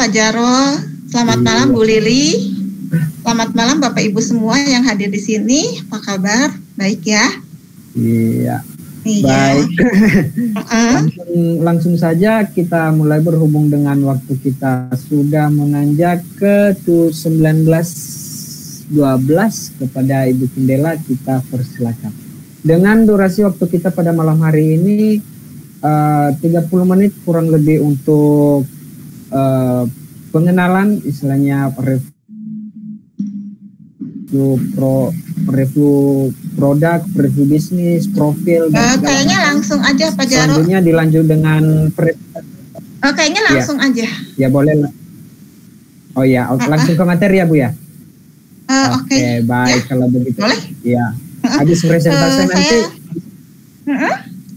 Pak Jaro, selamat malam Bu Lili, selamat malam Bapak Ibu semua yang hadir di sini. Apa kabar? Baik ya? Iya. Baik. Langsung saja kita mulai berhubung dengan waktu kita sudah menanjak ke 19.12 kepada Ibu Kindela kita persilakan. Dengan durasi waktu kita pada malam hari ini 30 menit kurang lebih untuk pengenalan istilahnya review produk, review bisnis, profil. Kayaknya langsung aja Pak Jaro. Selanjutnya dilanjut dengan kayaknya langsung aja. Ya boleh. Oh ya, langsung ke materi ya Bu ya. Oke, baik ya. Kalau begitu. Boleh? Ya. Habis presentasi nanti.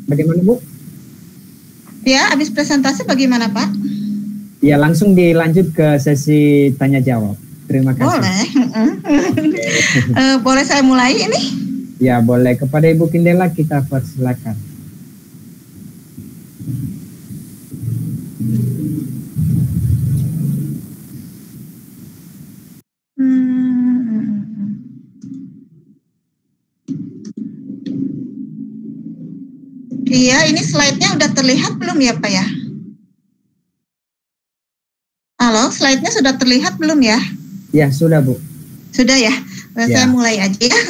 Bagaimana Bu? Ya, habis presentasi bagaimana Pak? Ya, langsung dilanjut ke sesi tanya jawab. Terima kasih. Boleh. Boleh saya mulai ini? Ya, boleh. Kepada Ibu Kindela kita persilakan. Iya, ini slide-nya udah terlihat belum ya Pak ya? Halo, slide-nya sudah terlihat belum ya? Ya, sudah Bu. Sudah ya? Saya mulai aja ya.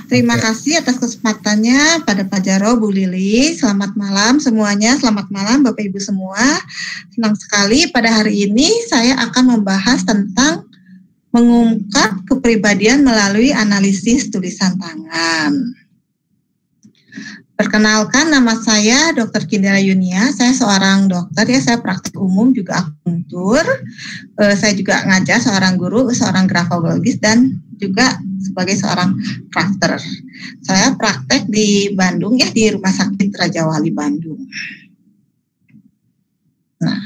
Terima kasih atas kesempatannya pada Pak Jaro, Bu Lili. Selamat malam semuanya, selamat malam Bapak Ibu semua. Senang sekali pada hari ini saya akan membahas tentang mengungkap kepribadian melalui analisis tulisan tangan. Perkenalkan, nama saya Dr. Kindela Yunia. Saya seorang dokter ya, saya praktik umum juga akupuntur. Saya juga ngajar seorang guru, seorang grafologis dan juga sebagai seorang crafter. Saya praktek di Bandung ya, di Rumah Sakit Raja Wali Bandung. Nah,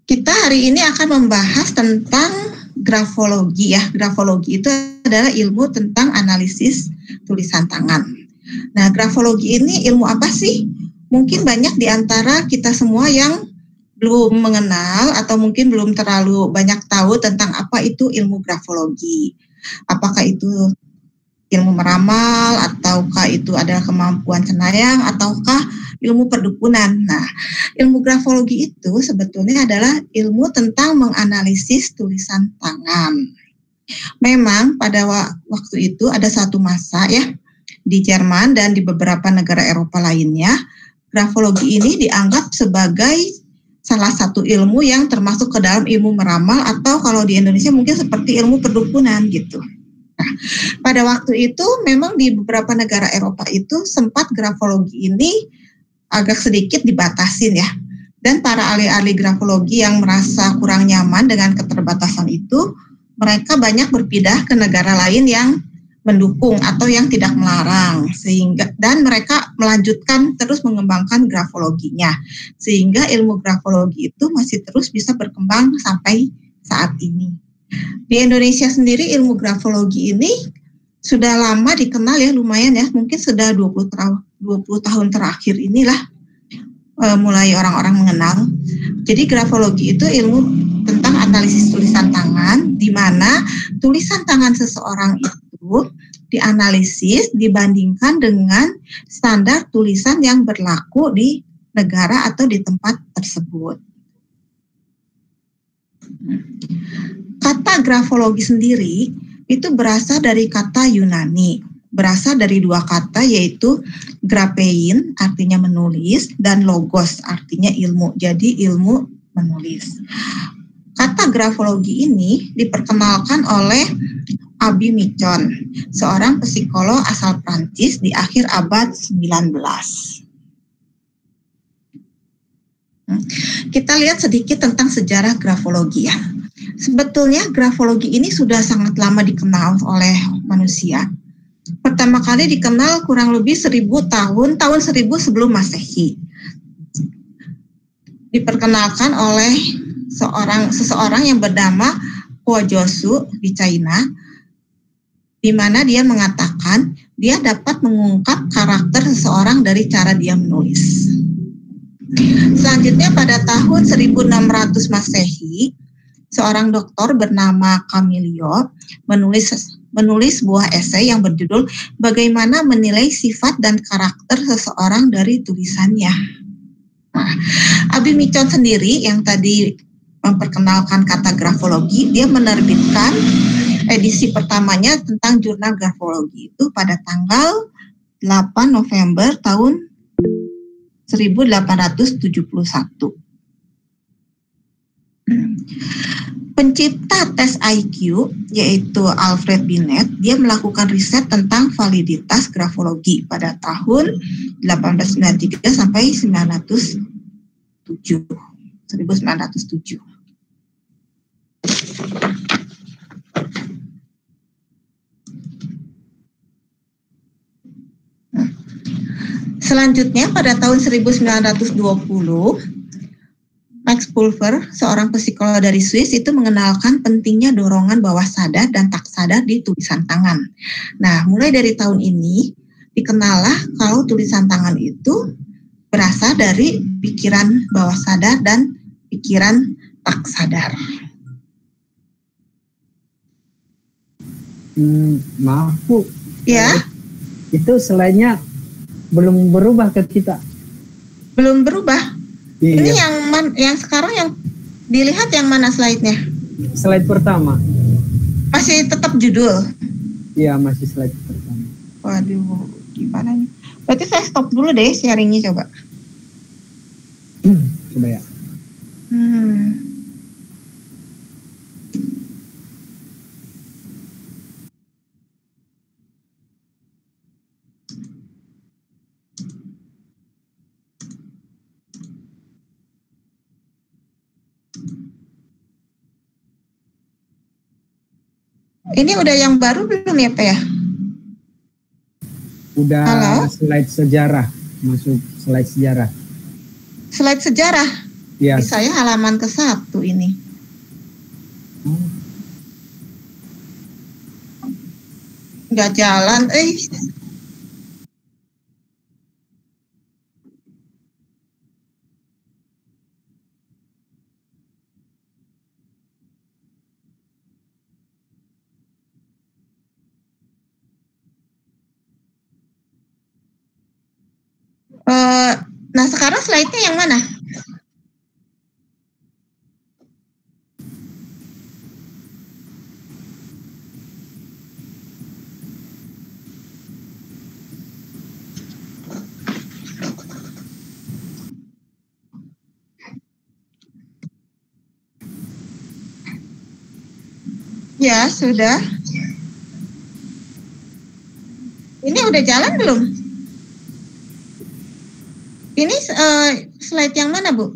kita hari ini akan membahas tentang grafologi ya. Grafologi itu adalah ilmu tentang analisis tulisan tangan. Nah, grafologi ini ilmu apa sih? Mungkin banyak di antara kita semua yang belum mengenal atau mungkin belum terlalu banyak tahu tentang apa itu ilmu grafologi. Apakah itu ilmu meramal, ataukah itu adalah kemampuan cenayang, ataukah ilmu perdukunan. Nah, ilmu grafologi itu sebetulnya adalah ilmu tentang menganalisis tulisan tangan. Memang pada waktu itu ada satu masa ya, di Jerman dan di beberapa negara Eropa lainnya, grafologi ini dianggap sebagai salah satu ilmu yang termasuk ke dalam ilmu meramal atau kalau di Indonesia mungkin seperti ilmu perdukunan gitu. Nah, pada waktu itu memang di beberapa negara Eropa itu sempat grafologi ini agak sedikit dibatasin ya. Dan para ahli-ahli grafologi yang merasa kurang nyaman dengan keterbatasan itu, mereka banyak berpindah ke negara lain yang mendukung atau yang tidak melarang, sehingga dan mereka melanjutkan terus mengembangkan grafologinya sehingga ilmu grafologi itu masih terus bisa berkembang sampai saat ini. Di Indonesia sendiri ilmu grafologi ini sudah lama dikenal ya, lumayan ya, mungkin sudah 20 tahun terakhir inilah mulai orang-orang mengenal. Jadi grafologi itu ilmu tentang analisis tulisan tangan, di mana tulisan tangan seseorang itu dianalisis dibandingkan dengan standar tulisan yang berlaku di negara atau di tempat tersebut. Kata grafologi sendiri itu berasal dari kata Yunani, berasal dari dua kata yaitu graphein artinya menulis dan logos artinya ilmu, jadi ilmu menulis. Kata grafologi ini diperkenalkan oleh Abi Michon, seorang psikolog asal Prancis di akhir abad 19. Kita lihat sedikit tentang sejarah grafologi ya. Sebetulnya grafologi ini sudah sangat lama dikenal oleh manusia. Pertama kali dikenal kurang lebih 1000 tahun 1000 sebelum Masehi. Diperkenalkan oleh seseorang yang bernama Huo Josu di China, di mana dia mengatakan dia dapat mengungkap karakter seseorang dari cara dia menulis. Selanjutnya pada tahun 1600 Masehi, seorang dokter bernama Camilio menulis sebuah esai yang berjudul Bagaimana Menilai Sifat dan Karakter Seseorang dari Tulisannya. Nah, Abi Micon sendiri yang tadi memperkenalkan kata grafologi, dia menerbitkan edisi pertamanya tentang jurnal grafologi itu pada tanggal 8 November tahun 1871. Pencipta tes IQ yaitu Alfred Binet, dia melakukan riset tentang validitas grafologi pada tahun 1893 sampai 1907. Selanjutnya pada tahun 1920, Max Pulver, seorang psikolog dari Swiss, itu mengenalkan pentingnya dorongan bawah sadar dan tak sadar di tulisan tangan. Nah, mulai dari tahun ini dikenallah kalau tulisan tangan itu berasal dari pikiran bawah sadar dan pikiran tak sadar. Maaf Bu, Ya, itu selainnya belum berubah ke kita. belum berubah. Iya. Ini yang sekarang yang dilihat yang mana slide-nya? Slide pertama. Masih tetap judul? Iya, masih slide pertama. Waduh, gimana nih? Berarti saya stop dulu deh sharingnya coba. Coba ya. Ini udah yang baru belum ya Pak ya? Udah. Halo? Slide sejarah, masuk slide sejarah. Slide sejarah? Iya. Di saya halaman ke-1 ini. Nggak jalan, Nah sekarang slide-nya yang mana? Ya, sudah. Ini udah jalan belum? Ini slide yang mana, Bu?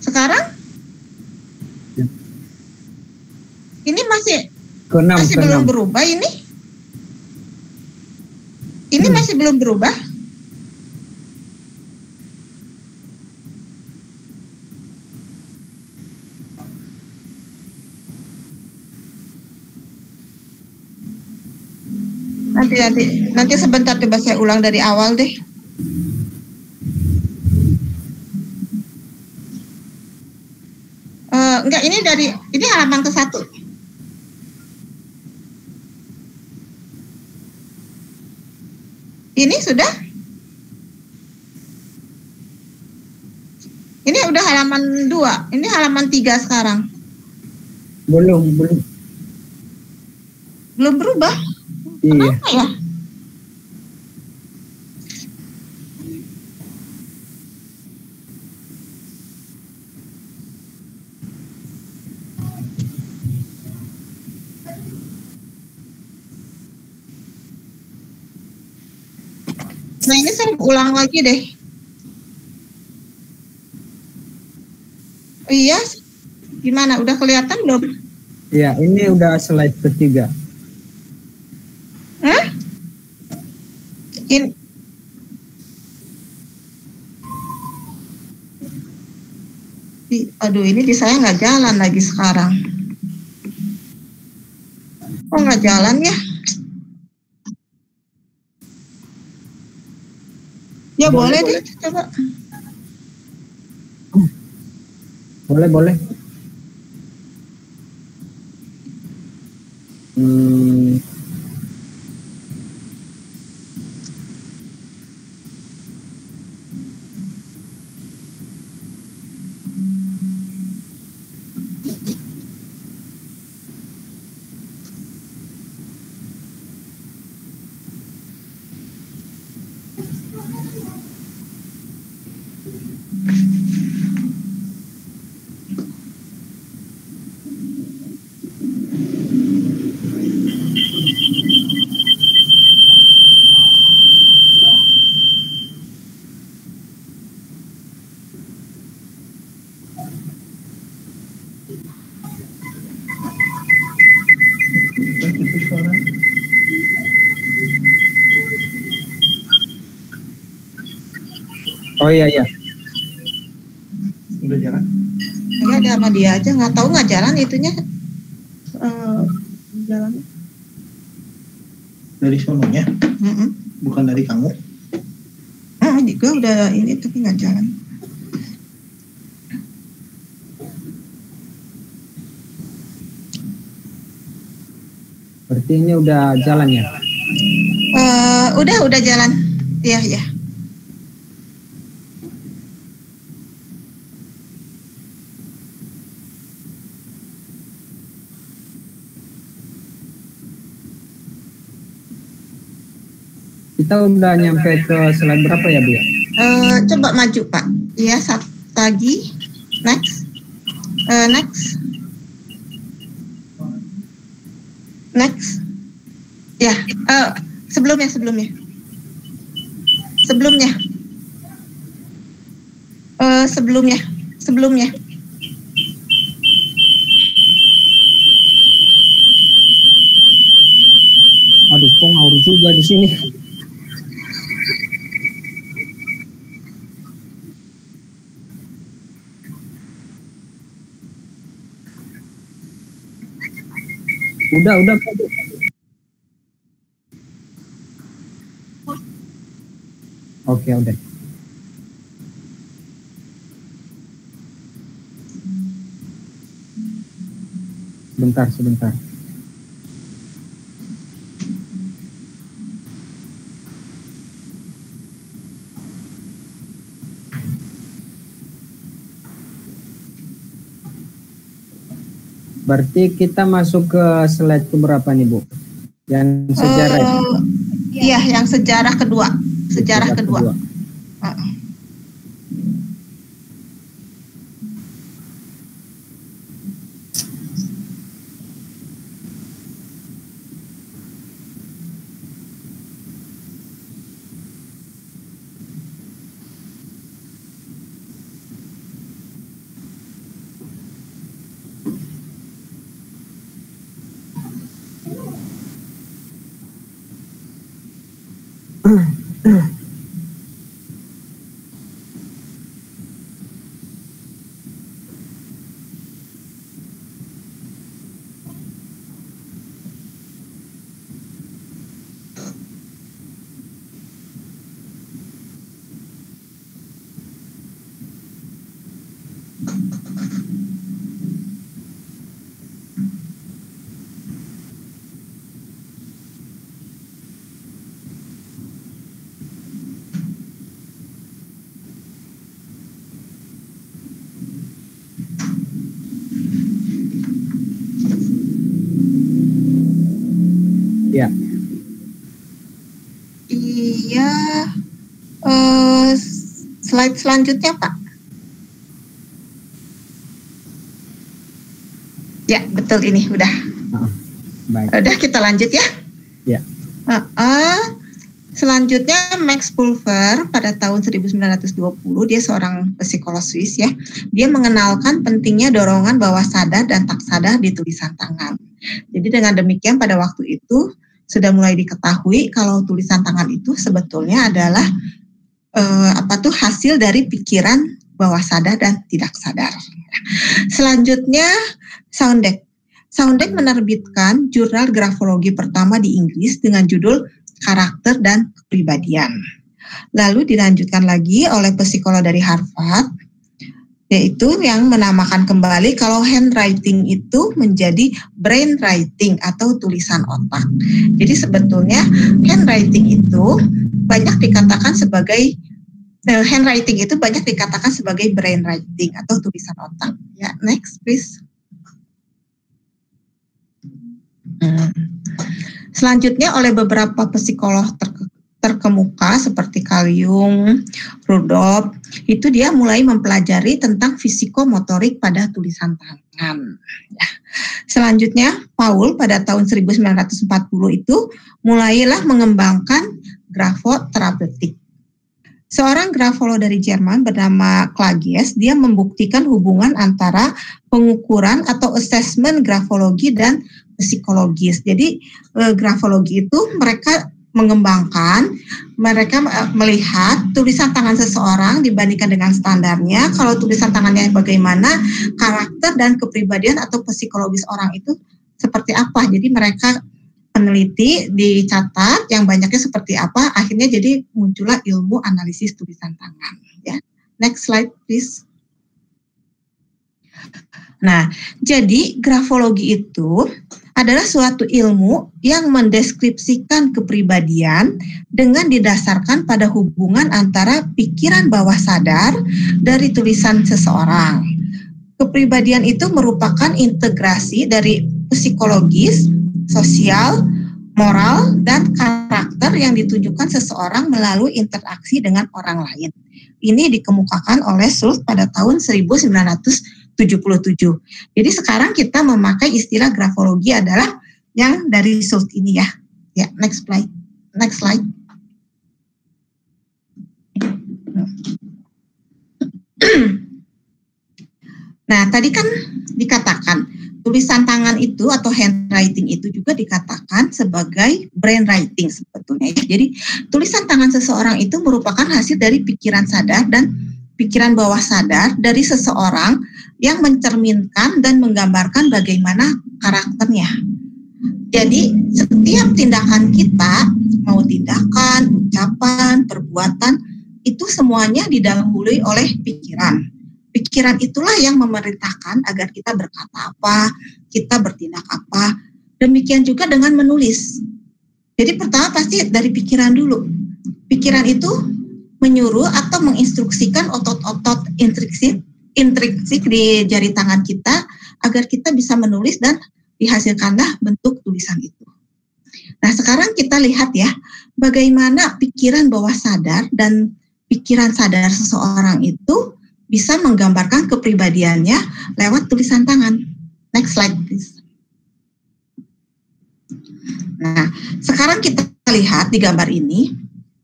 Sekarang? Ya. Ini masih Ke-6. belum berubah ini? Ini masih belum berubah? Nanti sebentar coba saya ulang dari awal deh. Enggak, ini halaman ke-1. Ini sudah? Ini udah halaman 2. Ini halaman 3 sekarang. Belum berubah. Iya. Kenapa ya? Nah ini saya ulang lagi deh. Iya, gimana? Udah kelihatan belum? Iya, ini udah slide ketiga. Aduh, ini di saya nggak jalan lagi sekarang. Kok nggak jalan ya? Ya boleh deh, coba. Boleh. Oh iya. Udah jalan? Ya ada sama dia aja, nggak tahu nggak jalan itunya. Jalan. Dari sononya? Bukan dari kamu? Juga udah ini tapi nggak jalan. Berarti ini udah jalan ya? Udah jalan. Iya. Kita udah nyampe ke slide berapa ya, Bu? Coba maju, Pak. Iya, satu lagi. Next. Next. Ya, sebelumnya. Aduh, kok ngawur juga di sini. Udah. Oke, udah. Sebentar. Berarti kita masuk ke slide berapa nih, Bu? Yang sejarah. Iya, yang sejarah kedua. Sejarah kedua. Ya. Iya. Slide selanjutnya, Pak. Ya, betul ini udah. Baik. Udah, kita lanjut ya. Ya. Selanjutnya Max Pulver pada tahun 1920, dia seorang psikolog Swiss ya. Dia mengenalkan pentingnya dorongan bawah sadar dan tak sadar di tulisan tangan. Jadi dengan demikian pada waktu itu sudah mulai diketahui kalau tulisan tangan itu sebetulnya adalah hasil dari pikiran bawah sadar dan tidak sadar. Selanjutnya Soundek. Soundek menerbitkan jurnal grafologi pertama di Inggris dengan judul Karakter dan Kepribadian. Lalu dilanjutkan lagi oleh psikolog dari Harvard, yaitu yang menamakan kembali kalau handwriting itu menjadi brain writing atau tulisan otak. Jadi sebetulnya handwriting itu banyak dikatakan sebagai brain writing atau tulisan otak. Ya, next please. Selanjutnya oleh beberapa psikolog terkemuka seperti Carl Jung, Rudolf, itu dia mulai mempelajari tentang fisikomotorik pada tulisan tangan. Ya. Selanjutnya Paul pada tahun 1940 itu mulailah mengembangkan grafoterapeutik. Seorang grafolog dari Jerman bernama Klages, dia membuktikan hubungan antara pengukuran atau assessment grafologi dan psikologis. Jadi grafologi itu mereka mengembangkan, mereka melihat tulisan tangan seseorang dibandingkan dengan standarnya, kalau tulisan tangannya bagaimana, karakter dan kepribadian atau psikologis orang itu seperti apa. Jadi mereka peneliti dicatat yang banyaknya seperti apa, akhirnya jadi muncullah ilmu analisis tulisan tangan. Ya, next slide please. Nah, jadi grafologi itu adalah suatu ilmu yang mendeskripsikan kepribadian dengan didasarkan pada hubungan antara pikiran bawah sadar dari tulisan seseorang. Kepribadian itu merupakan integrasi dari psikologis, sosial, moral, dan karakter yang ditunjukkan seseorang melalui interaksi dengan orang lain. Ini dikemukakan oleh Schultz pada tahun 1977. Jadi sekarang kita memakai istilah grafologi adalah yang dari Schultz ini ya. Ya, next slide. Next slide. Nah, tadi kan dikatakan tulisan tangan itu atau handwriting itu juga dikatakan sebagai brain writing sebetulnya. Jadi tulisan tangan seseorang itu merupakan hasil dari pikiran sadar dan pikiran bawah sadar dari seseorang yang mencerminkan dan menggambarkan bagaimana karakternya. Jadi setiap tindakan kita, mau tindakan, ucapan, perbuatan, itu semuanya didahului oleh pikiran. Pikiran itulah yang memerintahkan agar kita berkata apa, kita bertindak apa. Demikian juga dengan menulis. Jadi pertama pasti dari pikiran dulu. Pikiran itu menyuruh atau menginstruksikan otot-otot intrinsik di jari tangan kita agar kita bisa menulis dan dihasilkanlah bentuk tulisan itu. Nah, sekarang kita lihat ya, bagaimana pikiran bawah sadar dan pikiran sadar seseorang itu bisa menggambarkan kepribadiannya lewat tulisan tangan. Next slide, please. Nah, sekarang kita lihat di gambar ini,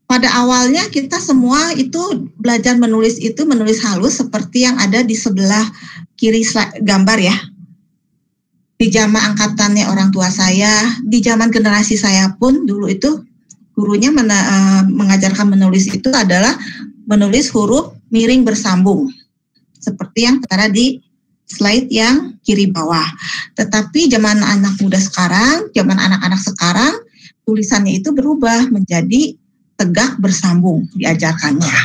pada awalnya kita semua itu belajar menulis itu menulis halus seperti yang ada di sebelah kiri gambar ya. Di zaman angkatannya orang tua saya, di zaman generasi saya pun dulu itu gurunya mengajarkan menulis itu adalah menulis huruf miring bersambung. Seperti yang tertera di slide yang kiri bawah. Tetapi zaman anak muda sekarang, zaman anak-anak sekarang, tulisannya itu berubah menjadi tegak bersambung diajarkannya.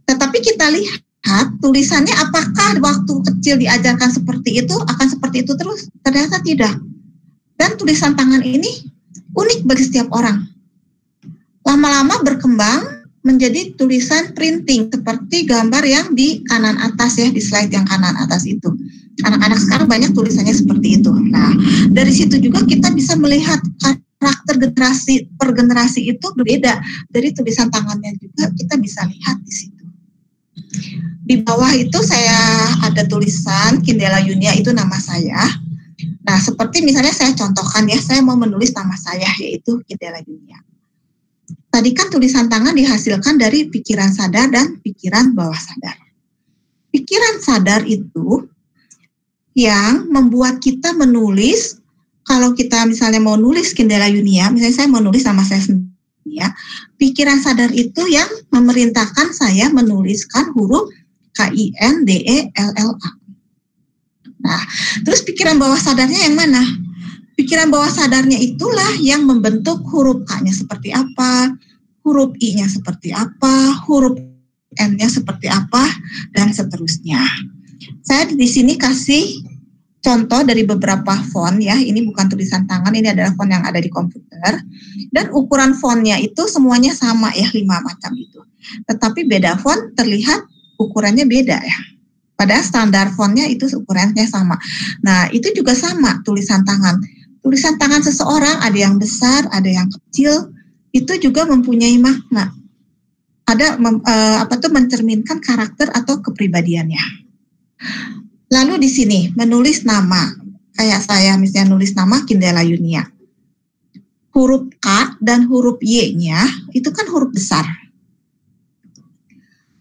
Tetapi kita lihat tulisannya apakah waktu kecil diajarkan seperti itu, akan seperti itu terus? Ternyata tidak. Dan tulisan tangan ini unik bagi setiap orang. Lama-lama berkembang menjadi tulisan printing seperti gambar yang di kanan atas ya, di slide yang kanan atas itu. Anak-anak sekarang banyak tulisannya seperti itu. Nah, dari situ juga kita bisa melihat karakter generasi per generasi itu berbeda. Dari tulisan tangannya juga kita bisa lihat di situ. Di bawah itu saya ada tulisan Kindela Yunia, itu nama saya. Nah, seperti misalnya saya contohkan ya, saya mau menulis nama saya yaitu Kindela Yunia. Tadi kan tulisan tangan dihasilkan dari pikiran sadar dan pikiran bawah sadar. Pikiran sadar itu yang membuat kita menulis, kalau kita misalnya mau nulis Kindela Yunia, misalnya saya mau nulis nama saya sendiri ya, pikiran sadar itu yang memerintahkan saya menuliskan huruf KINDELLA. Nah, terus pikiran bawah sadarnya yang mana? Pikiran bawah sadarnya itulah yang membentuk huruf K-nya seperti apa, huruf I-nya seperti apa, huruf N-nya seperti apa, dan seterusnya. Saya di sini kasih contoh dari beberapa font ya. Ini bukan tulisan tangan, ini adalah font yang ada di komputer. Dan ukuran fontnya itu semuanya sama ya, 5 macam itu. Tetapi beda font terlihat ukurannya beda ya. Padahal standar fontnya itu ukurannya sama. Nah, itu juga sama tulisan tangan. Tulisan tangan seseorang ada yang besar, ada yang kecil, itu juga mempunyai makna. Ada mencerminkan karakter atau kepribadiannya. Lalu di sini menulis nama, kayak saya misalnya nulis nama Kindela Yunia. Huruf K dan huruf Y-nya itu kan huruf besar.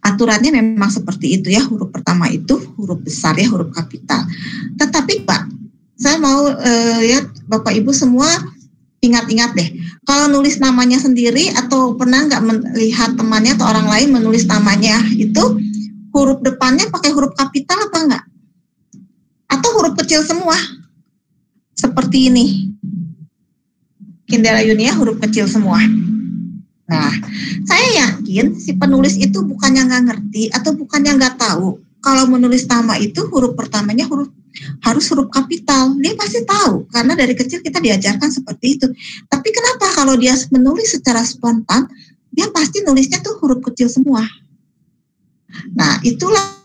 Aturannya memang seperti itu ya, huruf pertama itu huruf besar ya, huruf kapital. Tetapi Pak, saya mau lihat Bapak Ibu semua ingat-ingat deh, kalau nulis namanya sendiri atau pernah nggak melihat temannya atau orang lain menulis namanya itu huruf depannya pakai huruf kapital apa enggak? Atau huruf kecil semua? Seperti ini. Kindela Yunia huruf kecil semua. Nah, saya yakin si penulis itu bukannya nggak ngerti atau bukannya nggak tahu kalau menulis nama itu huruf pertamanya harus huruf kapital. Dia pasti tahu karena dari kecil kita diajarkan seperti itu. Tapi kenapa kalau dia menulis secara spontan, dia pasti nulisnya tuh huruf kecil semua. Nah, itulah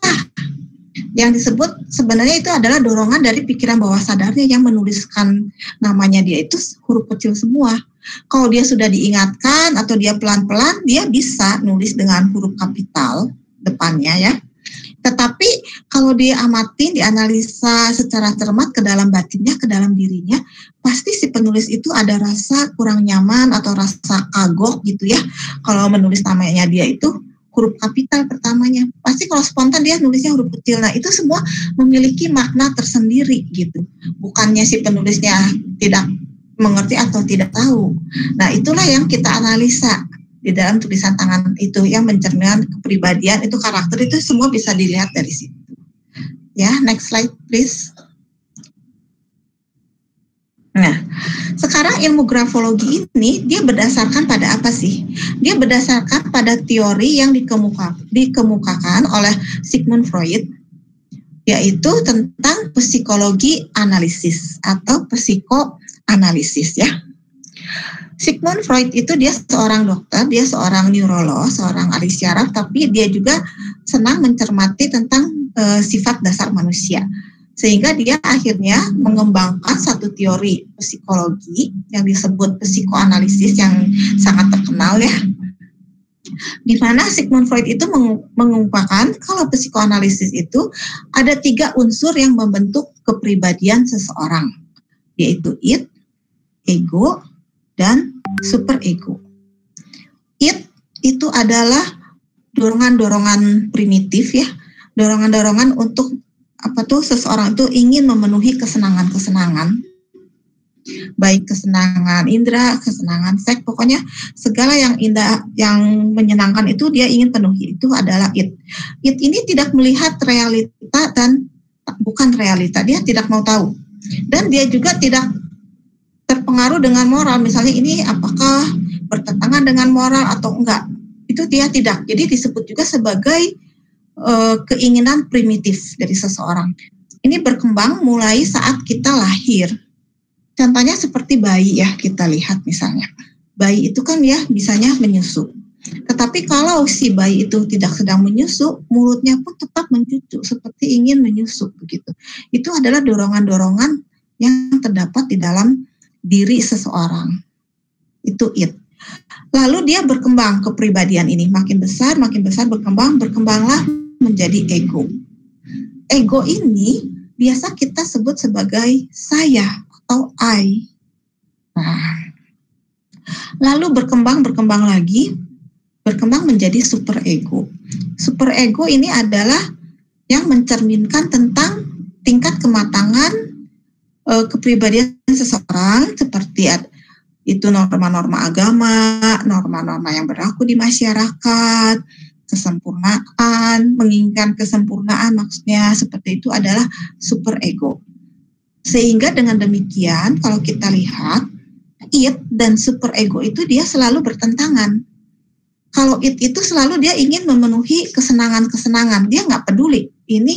yang disebut sebenarnya itu adalah dorongan dari pikiran bawah sadarnya yang menuliskan namanya dia itu huruf kecil semua. Kalau dia sudah diingatkan atau dia pelan-pelan, dia bisa nulis dengan huruf kapital depannya ya. Tetapi kalau dia amatin, dianalisa secara cermat ke dalam batinnya, ke dalam dirinya, pasti si penulis itu ada rasa kurang nyaman atau rasa kagok gitu ya. Kalau menulis namanya dia itu huruf kapital pertamanya. Pasti kalau spontan dia nulisnya huruf kecil. Nah, itu semua memiliki makna tersendiri gitu. Bukannya si penulisnya tidak mengerti atau tidak tahu. Nah, itulah yang kita analisa di dalam tulisan tangan itu yang mencerminkan kepribadian itu, karakter itu semua bisa dilihat dari situ. Ya, next slide please. Nah, sekarang ilmu grafologi ini dia berdasarkan pada apa sih? Dia berdasarkan pada teori yang dikemukakan oleh Sigmund Freud, yaitu tentang psikologi analisis atau psikoanalisis ya. Sigmund Freud itu dia seorang dokter, dia seorang neurolog, seorang ahli syaraf, tapi dia juga senang mencermati tentang sifat dasar manusia. Sehingga dia akhirnya mengembangkan satu teori psikologi yang disebut psikoanalisis yang sangat terkenal ya. Di mana Sigmund Freud itu mengungkapkan kalau psikoanalisis itu ada 3 unsur yang membentuk kepribadian seseorang, yaitu id, ego, dan superego. Id itu adalah dorongan-dorongan primitif ya, dorongan-dorongan untuk seseorang itu ingin memenuhi kesenangan-kesenangan, baik kesenangan indera, kesenangan seks, pokoknya segala yang indah, yang menyenangkan itu dia ingin penuhi, itu adalah id. Id ini tidak melihat realita dan bukan realita, dia tidak mau tahu. Dan dia juga tidak terpengaruh dengan moral, misalnya ini apakah bertentangan dengan moral atau enggak, itu dia tidak. Jadi disebut juga sebagai keinginan primitif dari seseorang. Ini berkembang mulai saat kita lahir. Contohnya seperti bayi ya, kita lihat misalnya. Bayi itu kan ya bisanya menyusu. Tetapi kalau si bayi itu tidak sedang menyusu, mulutnya pun tetap mencucu seperti ingin menyusu begitu. Itu adalah dorongan-dorongan yang terdapat di dalam diri seseorang. Itu id. Lalu dia berkembang kepribadian ini makin besar berkembanglah menjadi ego. Ego ini biasa kita sebut sebagai saya atau I. Nah, lalu berkembang lagi, berkembang menjadi superego. Superego ini adalah yang mencerminkan tentang tingkat kematangan kepribadian seseorang, seperti itu norma-norma agama, norma-norma yang berlaku di masyarakat, kesempurnaan, menginginkan kesempurnaan, maksudnya seperti itu adalah superego. Sehingga dengan demikian kalau kita lihat id dan superego itu dia selalu bertentangan. Kalau it itu selalu dia ingin memenuhi kesenangan-kesenangan. Dia nggak peduli ini,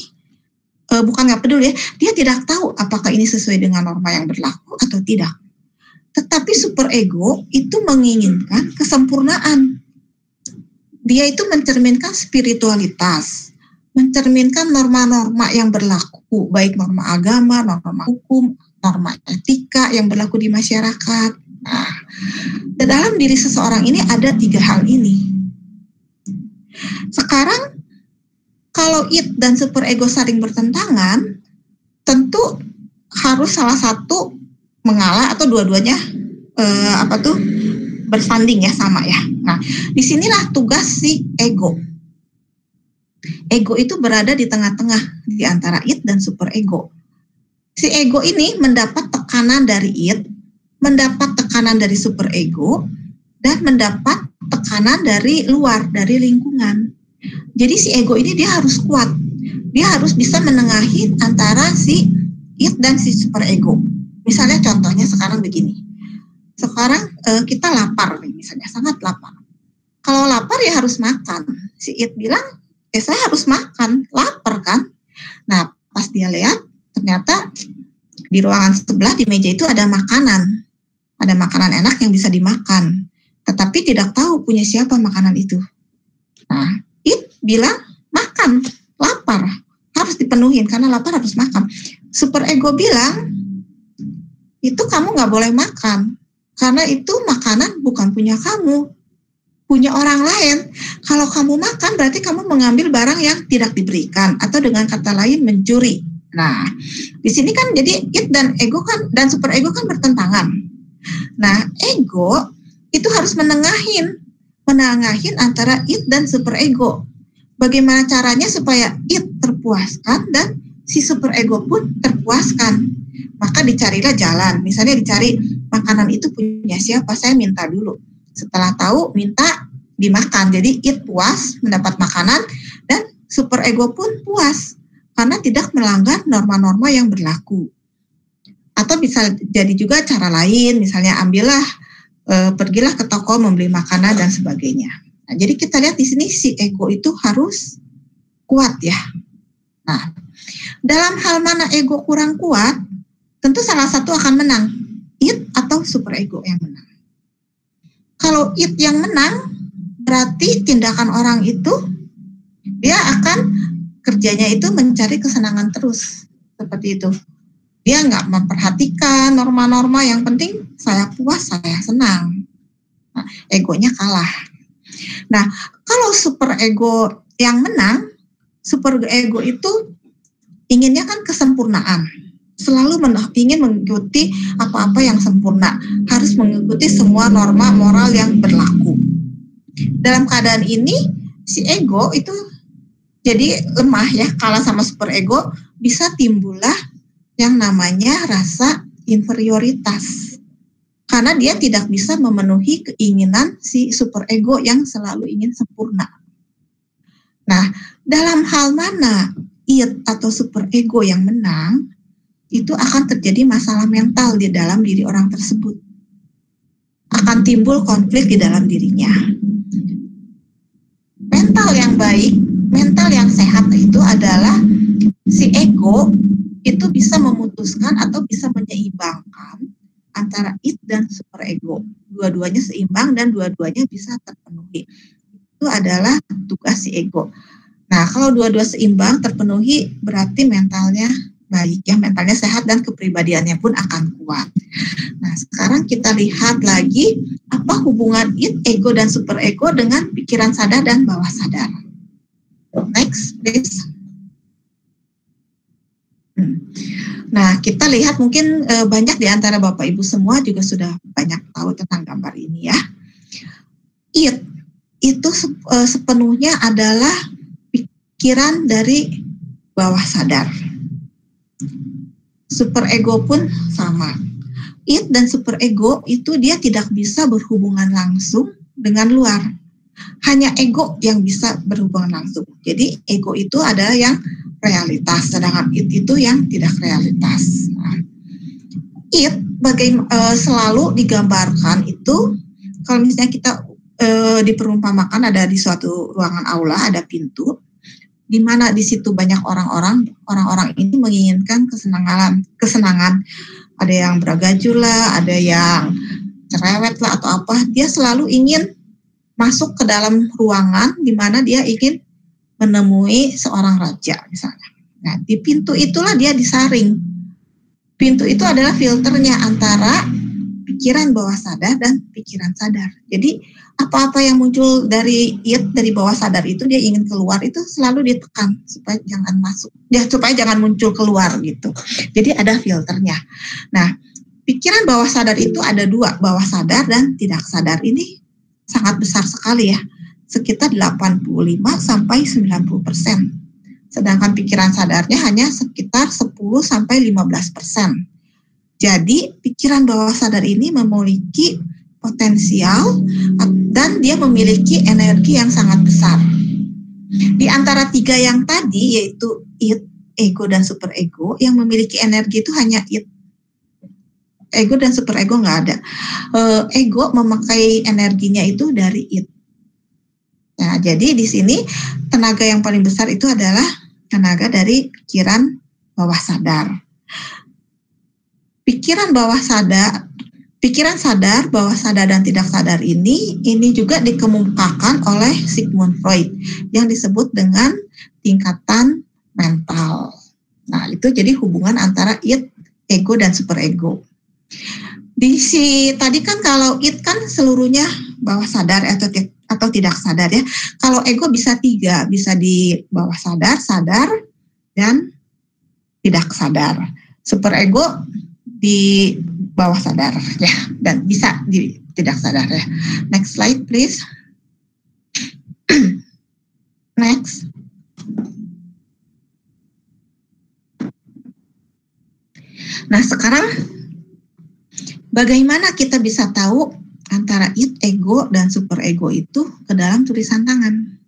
bukan nggak peduli ya, dia tidak tahu apakah ini sesuai dengan norma yang berlaku atau tidak. Tetapi superego itu menginginkan kesempurnaan. Dia itu mencerminkan spiritualitas, mencerminkan norma-norma yang berlaku, baik norma agama, norma hukum, norma etika yang berlaku di masyarakat. Nah, di dalam diri seseorang ini ada 3 hal ini. Sekarang, kalau it dan superego saling bertentangan, tentu harus salah satu mengalah atau dua-duanya bersanding ya, sama ya. Nah, disinilah tugas si ego. Ego itu berada di tengah-tengah di antara it dan superego. Si ego ini mendapat tekanan dari it, mendapat tekanan dari superego, dan mendapat tekanan dari luar, dari lingkungan. Jadi si ego ini dia harus kuat. Dia harus bisa menengahi antara si it dan si superego. Misalnya contohnya sekarang begini. Sekarang kita lapar nih, misalnya sangat lapar. Kalau lapar ya harus makan. Si it bilang, saya harus makan, lapar kan. Nah, pas dia lihat, ternyata di ruangan sebelah di meja itu ada makanan. Ada makanan enak yang bisa dimakan. Tetapi tidak tahu punya siapa makanan itu. Nah, it bilang, makan, lapar. Harus dipenuhin, karena lapar harus makan. Superego bilang, itu kamu nggak boleh makan. Karena itu makanan bukan punya kamu, punya orang lain. Kalau kamu makan berarti kamu mengambil barang yang tidak diberikan, atau dengan kata lain mencuri. Nah, di sini kan jadi it dan ego kan dan superego kan bertentangan. Nah, ego itu harus menengahin antara it dan superego. Bagaimana caranya supaya it terpuaskan dan si superego pun terpuaskan? Maka dicarilah jalan. Misalnya dicari makanan itu punya siapa, saya minta dulu. Setelah tahu, minta dimakan. Jadi it puas mendapat makanan dan superego pun puas karena tidak melanggar norma-norma yang berlaku. Atau bisa jadi juga cara lain, misalnya pergilah ke toko membeli makanan dan sebagainya. Nah, jadi kita lihat di sini si ego itu harus kuat ya. Nah, dalam hal mana ego kurang kuat, tentu salah satu akan menang, it atau superego yang menang. Kalau it yang menang, berarti tindakan orang itu, dia akan kerjanya itu mencari kesenangan terus, seperti itu. Dia nggak memperhatikan norma-norma, yang penting saya puas, saya senang. Nah, egonya kalah. Nah, kalau superego yang menang, superego itu inginnya kan kesempurnaan. Selalu ingin mengikuti apa-apa yang sempurna, harus mengikuti semua norma moral yang berlaku. Dalam keadaan ini, si ego itu jadi lemah ya, kalah sama superego, bisa timbullah yang namanya rasa inferioritas. Karena dia tidak bisa memenuhi keinginan si superego yang selalu ingin sempurna. Nah, dalam hal mana it atau superego yang menang, itu akan terjadi masalah mental di dalam diri orang tersebut. Akan timbul konflik di dalam dirinya. Mental yang baik, mental yang sehat itu adalah si ego itu bisa memutuskan atau bisa menyeimbangkan antara it dan superego. Dua-duanya seimbang dan dua-duanya bisa terpenuhi. Itu adalah tugas si ego. Nah, kalau dua-dua seimbang terpenuhi, berarti mentalnya baik ya, mentalnya sehat dan kepribadiannya pun akan kuat. Nah, sekarang kita lihat lagi apa hubungan it, ego dan superego dengan pikiran sadar dan bawah sadar. Next, please. Nah, kita lihat mungkin banyak di antara Bapak Ibu semua juga sudah banyak tahu tentang gambar ini ya. It itu sepenuhnya adalah pikiran dari bawah sadar. Superego pun sama. It dan superego itu dia tidak bisa berhubungan langsung dengan luar. Hanya ego yang bisa berhubungan langsung. Jadi ego itu ada yang realitas, sedangkan it itu yang tidak realitas. Nah, it selalu digambarkan itu, kalau misalnya kita diperumpamakan ada di suatu ruangan aula, ada pintu, di mana di situ banyak orang-orang ini menginginkan kesenangan. Ada yang beragaju lah, ada yang cerewet lah atau apa. Dia selalu ingin masuk ke dalam ruangan di mana dia ingin menemui seorang raja misalnya. Nah, di pintu itulah dia disaring. Pintu itu adalah filternya antara pikiran bawah sadar dan pikiran sadar. Jadi apa-apa yang muncul dari bawah sadar itu dia ingin keluar itu selalu ditekan supaya jangan masuk, supaya jangan muncul keluar gitu. Jadi ada filternya. Nah, pikiran bawah sadar itu ada dua, bawah sadar dan tidak sadar. Ini sangat besar sekali ya, sekitar 85 sampai 90%. Sedangkan pikiran sadarnya hanya sekitar 10 sampai 15%. Jadi pikiran bawah sadar ini memiliki potensial dan dia memiliki energi yang sangat besar. Di antara tiga yang tadi yaitu id, ego dan superego, yang memiliki energi itu hanya id. Ego dan superego nggak ada. Ego memakai energinya itu dari id. Nah, jadi di sini tenaga yang paling besar itu adalah tenaga dari pikiran bawah sadar. Pikiran sadar, bawah sadar dan tidak sadar ini juga dikemukakan oleh Sigmund Freud yang disebut dengan tingkatan mental. Nah, itu jadi hubungan antara id, ego dan superego. Tadi kan kalau id kan seluruhnya bawah sadar atau tidak sadar ya. Kalau ego bisa tiga, bisa di bawah sadar, dan tidak sadar. Superego di bawah sadar ya, dan bisa di tidak sadar ya. Next slide please. Next. Nah, sekarang bagaimana kita bisa tahu antara id, ego, dan superego itu ke dalam tulisan tangan?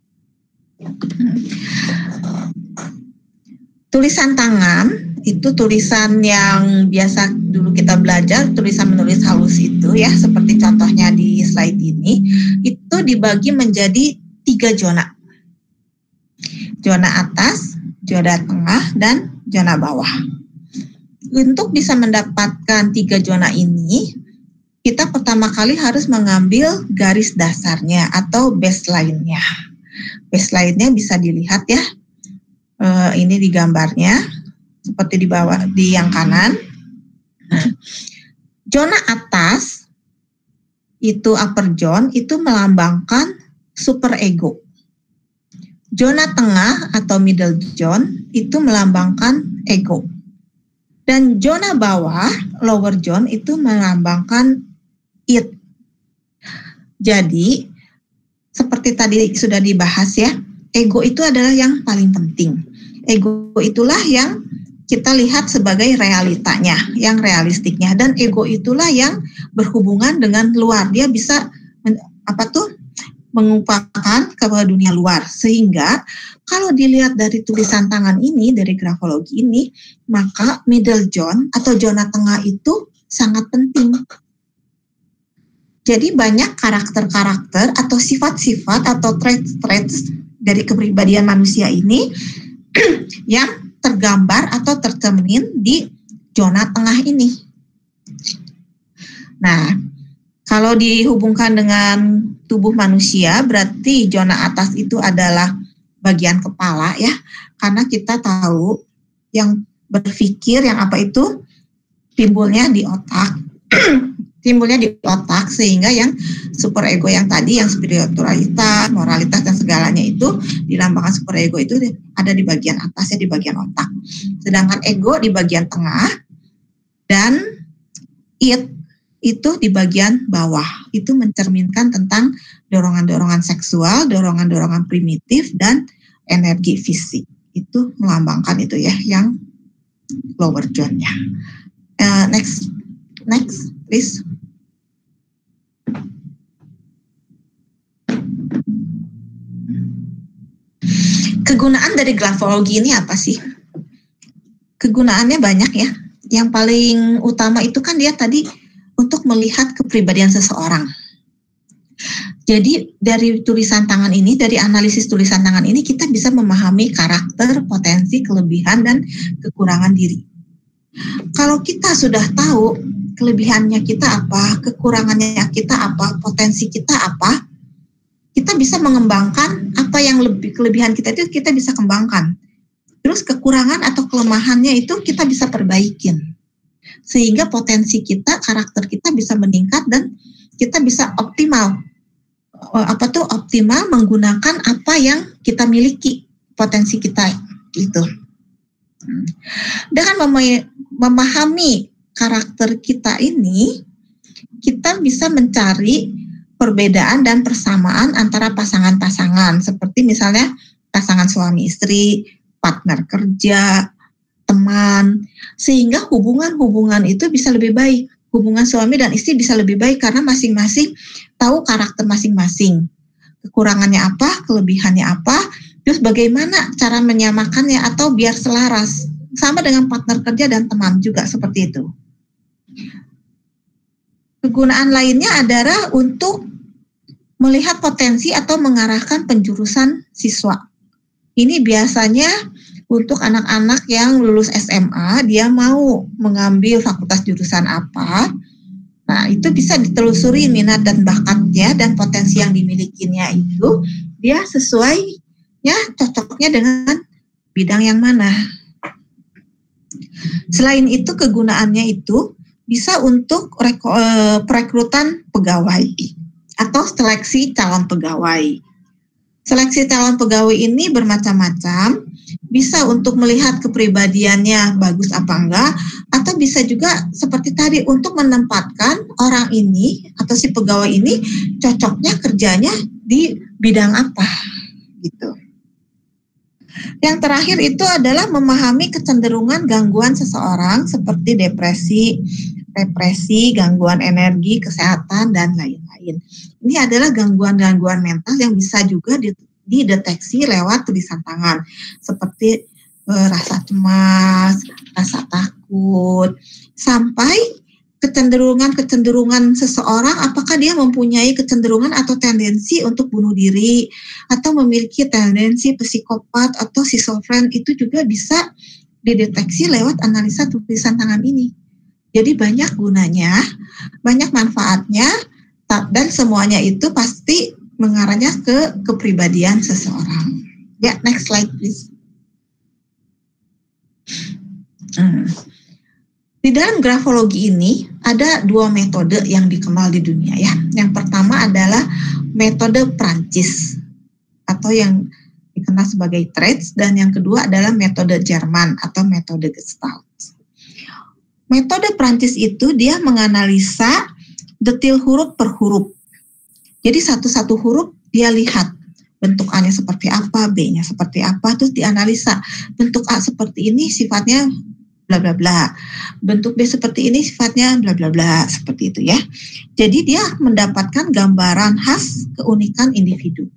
Tulisan tangan itu tulisan yang biasa dulu kita belajar, tulisan menulis halus itu ya, seperti contohnya di slide ini, itu dibagi menjadi 3 zona. Zona atas, zona tengah, dan zona bawah. Untuk bisa mendapatkan 3 zona ini, kita pertama kali harus mengambil garis dasarnya atau baseline-nya. Baseline-nya bisa dilihat ya, ini di gambarnya, seperti di bawah, di yang kanan. Nah, zona atas itu upper zone, itu melambangkan superego. Zona tengah atau middle zone itu melambangkan ego. Dan zona bawah, lower zone, itu melambangkan id. Jadi, seperti tadi sudah dibahas ya, ego itu adalah yang paling penting. Ego itulah yang kita lihat sebagai realitanya, yang realistiknya, dan ego itulah yang berhubungan dengan luar. Dia bisa mengumpulkan ke dunia luar, sehingga kalau dilihat dari tulisan tangan ini, dari grafologi ini, maka middle zone atau zona tengah itu sangat penting. Jadi banyak karakter-karakter atau sifat-sifat atau traits dari kepribadian manusia ini yang tergambar atau tercermin di zona tengah ini. Nah, kalau dihubungkan dengan tubuh manusia, berarti zona atas itu adalah bagian kepala ya, karena kita tahu yang berpikir, yang apa itu timbulnya di otak, sehingga yang superego yang tadi, yang spiritualitas, moralitas dan segalanya itu dilambangkan superego itu ada di bagian atas ya, di bagian otak. Sedangkan ego di bagian tengah dan id itu di bagian bawah. Itu mencerminkan tentang dorongan-dorongan seksual, dorongan-dorongan primitif dan energi fisik. Itu melambangkan itu ya, yang lower zone-nya. Next please. Kegunaan dari grafologi ini apa sih? Kegunaannya banyak ya. Yang paling utama itu kan dia tadi untuk melihat kepribadian seseorang. Jadi dari tulisan tangan ini, dari analisis tulisan tangan ini kita bisa memahami karakter, potensi, kelebihan, dan kekurangan diri. Kalau kita sudah tahu kelebihannya kita apa, kekurangannya kita apa, potensi kita apa, kita bisa mengembangkan apa yang kelebihan kita itu kita bisa kembangkan. Terus kekurangan atau kelemahannya itu kita bisa perbaikin. Sehingga potensi kita, karakter kita bisa meningkat dan kita bisa optimal. Optimal menggunakan apa yang kita miliki, potensi kita gitu. Dengan memahami karakter kita ini, kita bisa mencari perbedaan dan persamaan antara pasangan-pasangan, seperti misalnya pasangan suami istri, partner kerja, teman, sehingga hubungan-hubungan itu bisa lebih baik. Hubungan suami dan istri bisa lebih baik karena masing-masing tahu karakter masing-masing. Kekurangannya apa, kelebihannya apa, terus bagaimana cara menyamakannya atau biar selaras. Sama dengan partner kerja dan teman juga seperti itu. Kegunaan lainnya adalah untuk melihat potensi atau mengarahkan penjurusan siswa. Ini biasanya untuk anak-anak yang lulus SMA, dia mau mengambil fakultas jurusan apa. Nah, itu bisa ditelusuri minat dan bakatnya dan potensi yang dimilikinya itu, dia sesuai, ya cocoknya dengan bidang yang mana. Selain itu, kegunaannya itu bisa untuk perekrutan pegawai atau seleksi calon pegawai. Seleksi calon pegawai ini bermacam-macam, bisa untuk melihat kepribadiannya bagus apa enggak, atau bisa juga seperti tadi untuk menempatkan orang ini atau si pegawai ini cocoknya kerjanya di bidang apa gitu. Yang terakhir itu adalah memahami kecenderungan gangguan seseorang seperti depresi, represi, gangguan energi, kesehatan, dan lain-lain. Ini adalah gangguan-gangguan mental yang bisa juga dideteksi lewat tulisan tangan, seperti rasa cemas, rasa takut, sampai kecenderungan seseorang, apakah dia mempunyai kecenderungan atau tendensi untuk bunuh diri, atau memiliki tendensi psikopat atau schizofren, itu juga bisa dideteksi lewat analisa tulisan tangan ini. Jadi banyak gunanya, banyak manfaatnya, dan semuanya itu pasti mengarahnya ke kepribadian seseorang. Ya, next slide please. Di dalam grafologi ini ada dua metode yang dikenal di dunia ya. Yang pertama adalah metode Prancis atau yang dikenal sebagai Traits, dan yang kedua adalah metode Jerman atau metode Gestalt. Metode Prancis itu dia menganalisa detil huruf per huruf. Jadi satu-satu huruf dia lihat bentuk A-nya seperti apa, B-nya seperti apa, terus dianalisa. Bentuk A seperti ini sifatnya bla bla bla. Bentuk B seperti ini sifatnya bla bla bla, seperti itu ya. Jadi dia mendapatkan gambaran khas keunikan individu.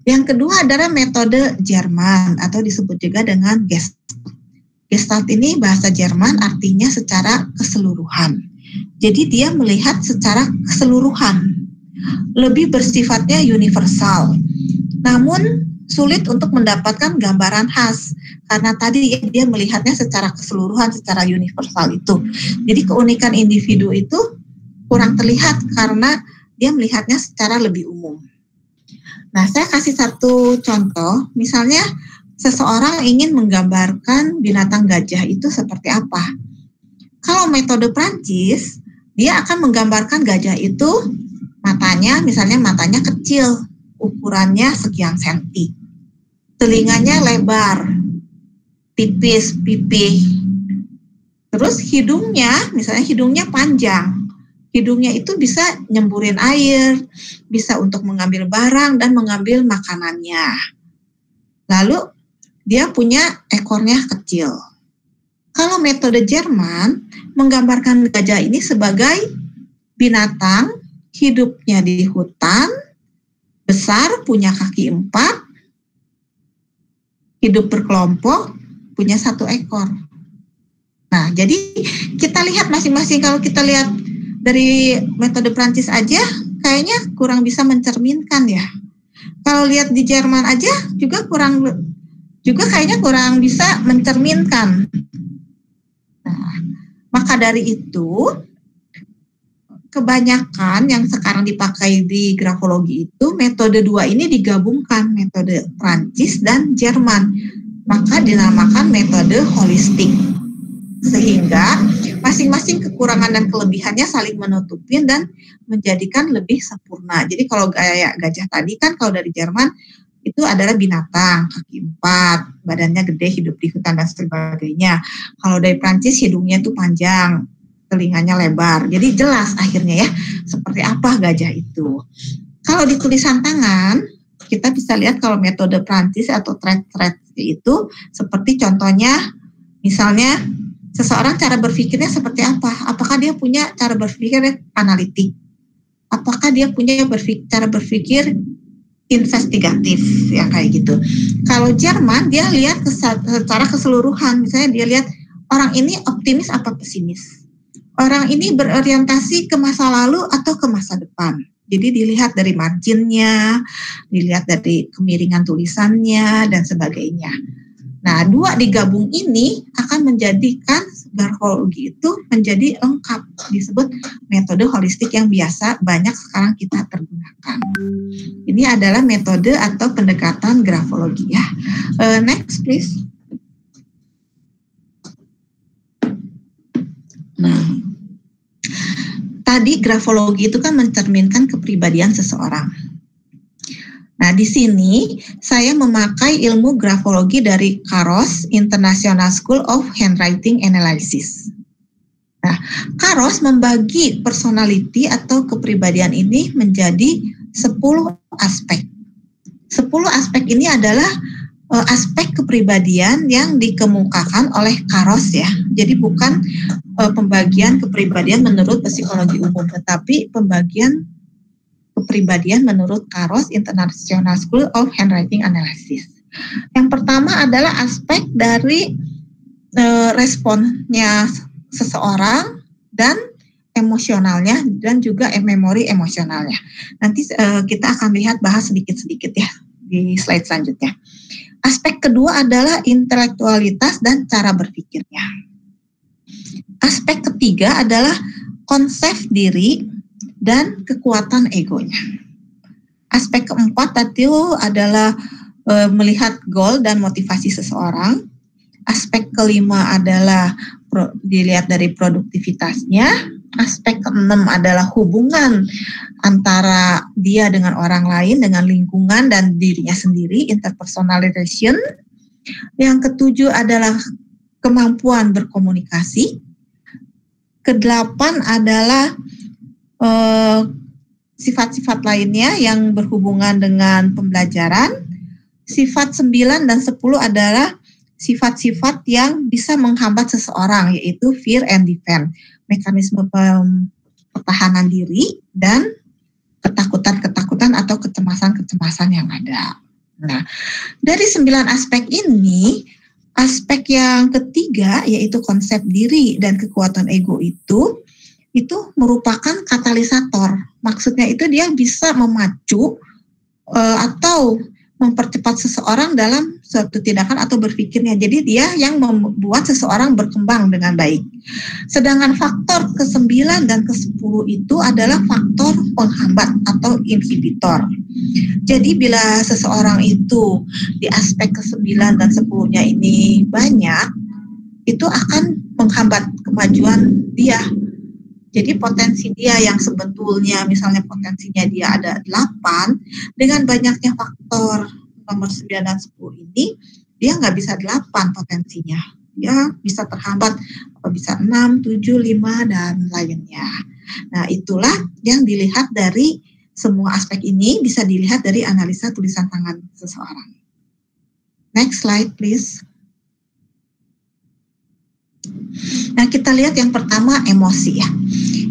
Yang kedua adalah metode Jerman atau disebut juga dengan Gestalt. Gestalt ini bahasa Jerman artinya secara keseluruhan. Jadi dia melihat secara keseluruhan, lebih bersifatnya universal. Namun sulit untuk mendapatkan gambaran khas karena tadi dia melihatnya secara keseluruhan, secara universal itu. Jadi keunikan individu itu kurang terlihat karena dia melihatnya secara lebih umum. Nah, saya kasih satu contoh, misalnya seseorang ingin menggambarkan binatang gajah itu seperti apa. Kalau metode Prancis, dia akan menggambarkan gajah itu matanya, misalnya matanya kecil, ukurannya sekian senti. Telinganya lebar, tipis, pipih. Terus hidungnya, misalnya hidungnya panjang. Hidungnya itu bisa nyemburin air, bisa untuk mengambil barang dan mengambil makanannya. Lalu dia punya ekornya kecil. Kalau metode Jerman menggambarkan gajah ini sebagai binatang, hidupnya di hutan, besar, punya kaki 4, hidup berkelompok, punya 1 ekor. Nah, jadi kita lihat masing-masing, kalau kita lihat dari metode Prancis aja, kayaknya kurang bisa mencerminkan ya. Kalau lihat di Jerman aja juga kayaknya kurang bisa mencerminkan. Nah, maka dari itu kebanyakan yang sekarang dipakai di grafologi itu metode 2 ini digabungkan, metode Prancis dan Jerman. Maka dinamakan metode holistik. Sehingga masing-masing kekurangan dan kelebihannya saling menutupin dan menjadikan lebih sempurna. Jadi kalau kayak gajah tadi kan kalau dari Jerman itu adalah binatang, kaki 4, badannya gede, hidup di hutan dan sebagainya. Kalau dari Prancis hidungnya itu panjang, telinganya lebar. Jadi jelas akhirnya ya seperti apa gajah itu. Kalau di tulisan tangan kita bisa lihat kalau metode Prancis atau trait itu seperti contohnya misalnya seseorang cara berpikirnya seperti apa? Apakah dia punya cara berpikir analitik? Apakah dia punya cara berpikir investigatif? Ya kayak gitu. Kalau Jerman dia lihat secara keseluruhan. Misalnya dia lihat orang ini optimis apa pesimis. Orang ini berorientasi ke masa lalu atau ke masa depan. Jadi dilihat dari marginnya, dilihat dari kemiringan tulisannya dan sebagainya. Nah, 2 digabung ini akan menjadikan grafologi itu menjadi lengkap, disebut metode holistik yang biasa banyak sekarang kita pergunakan. Ini adalah metode atau pendekatan grafologi ya. Next please. Nah, tadi grafologi itu kan mencerminkan kepribadian seseorang. Nah, di sini saya memakai ilmu grafologi dari Carros International School of Handwriting Analysis. Nah, Carros membagi personality atau kepribadian ini menjadi 10 aspek. 10 aspek ini adalah aspek kepribadian yang dikemukakan oleh Carros ya. Jadi bukan pembagian kepribadian menurut psikologi umum, tetapi pembagian kepribadian menurut Carros International School of Handwriting Analysis. Yang pertama adalah aspek dari responnya seseorang dan emosionalnya dan juga memori emosionalnya. Nanti kita akan bahas sedikit-sedikit ya di slide selanjutnya. Aspek kedua adalah intelektualitas dan cara berpikirnya. Aspek ketiga adalah konsep diri dan kekuatan egonya. Aspek keempat itu adalah melihat goal dan motivasi seseorang. Aspek kelima adalah dilihat dari produktivitasnya. Aspek keenam adalah hubungan antara dia dengan orang lain, dengan lingkungan dan dirinya sendiri, interpersonal relation. Yang ketujuh adalah kemampuan berkomunikasi. Kedelapan adalah sifat-sifat lainnya yang berhubungan dengan pembelajaran. Sifat 9 dan 10 adalah sifat-sifat yang bisa menghambat seseorang, yaitu fear and defense, mekanisme pertahanan diri dan ketakutan-ketakutan atau kecemasan-kecemasan yang ada. Nah, dari 9 aspek ini, aspek yang ketiga yaitu konsep diri dan kekuatan ego itu merupakan katalisator. Maksudnya itu dia bisa memacu atau mempercepat seseorang dalam suatu tindakan atau berpikirnya. Jadi dia yang membuat seseorang berkembang dengan baik. Sedangkan faktor ke-9 dan ke-10 itu adalah faktor penghambat atau inhibitor. Jadi bila seseorang itu di aspek ke-9 dan 10-nya ini banyak, itu akan menghambat kemajuan dia. Jadi potensi dia yang sebetulnya misalnya potensinya dia ada 8, dengan banyaknya faktor nomor 9 dan 10 ini, dia nggak bisa 8 potensinya. Dia bisa terhambat, bisa 6, 7, 5, dan lainnya. Nah, itulah yang dilihat dari semua aspek ini, bisa dilihat dari analisa tulisan tangan seseorang. Next slide, please. Nah, kita lihat yang pertama emosi ya.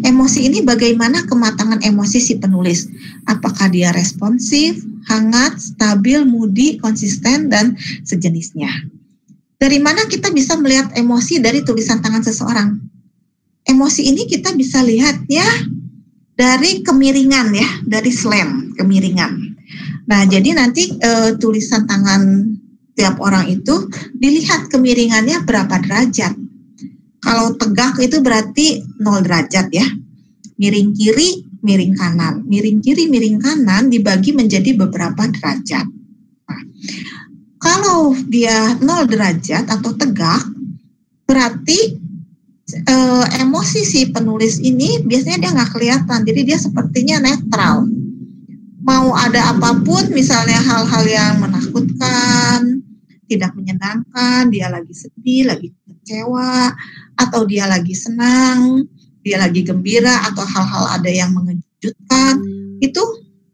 Emosi ini bagaimana kematangan emosi si penulis. Apakah dia responsif, hangat, stabil, moody, konsisten, dan sejenisnya. Dari mana kita bisa melihat emosi dari tulisan tangan seseorang? Emosi ini kita bisa lihatnya dari kemiringan ya, dari slant, kemiringan. Nah, jadi nanti tulisan tangan tiap orang itu dilihat kemiringannya berapa derajat. Kalau tegak itu berarti 0 derajat ya. Miring kiri, miring kanan. Miring kiri, miring kanan dibagi menjadi beberapa derajat. Nah, kalau dia 0 derajat atau tegak, berarti emosi si penulis ini biasanya dia nggak kelihatan. Jadi dia sepertinya netral. Mau ada apapun, misalnya hal-hal yang menakutkan, tidak menyenangkan, dia lagi sedih, lagi kecewa, atau dia lagi senang, dia lagi gembira, atau hal-hal ada yang mengejutkan, itu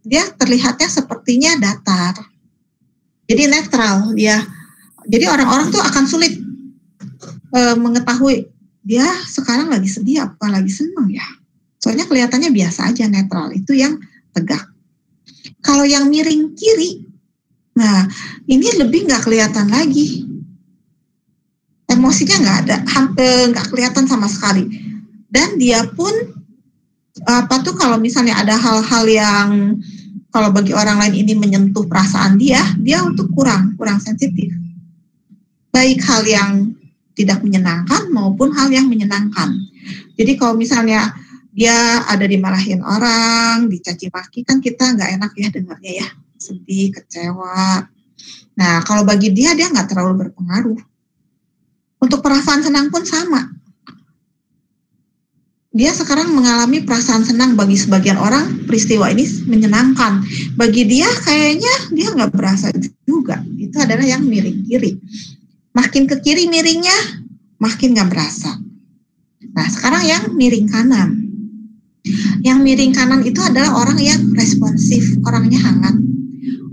dia terlihatnya sepertinya datar. Jadi netral dia. Jadi orang-orang tuh akan sulit mengetahui dia sekarang lagi sedih apa lagi senang ya. Soalnya kelihatannya biasa aja, netral. Itu yang tegak. Kalau yang miring kiri, nah ini lebih nggak kelihatan lagi. Emosinya nggak ada, hampir nggak kelihatan sama sekali. Dan dia pun kalau misalnya ada hal-hal yang kalau bagi orang lain ini menyentuh perasaan dia untuk kurang sensitif. Baik hal yang tidak menyenangkan maupun hal yang menyenangkan. Jadi kalau misalnya dia ada dimarahin orang, dicaci maki, kan kita nggak enak ya dengarnya ya, sedih, kecewa. Nah kalau bagi dia nggak terlalu berpengaruh. Untuk perasaan senang pun sama. Dia sekarang mengalami perasaan senang, bagi sebagian orang peristiwa ini menyenangkan. Bagi dia kayaknya dia nggak berasa juga. Itu adalah yang miring kiri. Makin ke kiri miringnya, makin nggak berasa. Nah sekarang yang miring kanan. Yang miring kanan itu adalah orang yang responsif, orangnya hangat.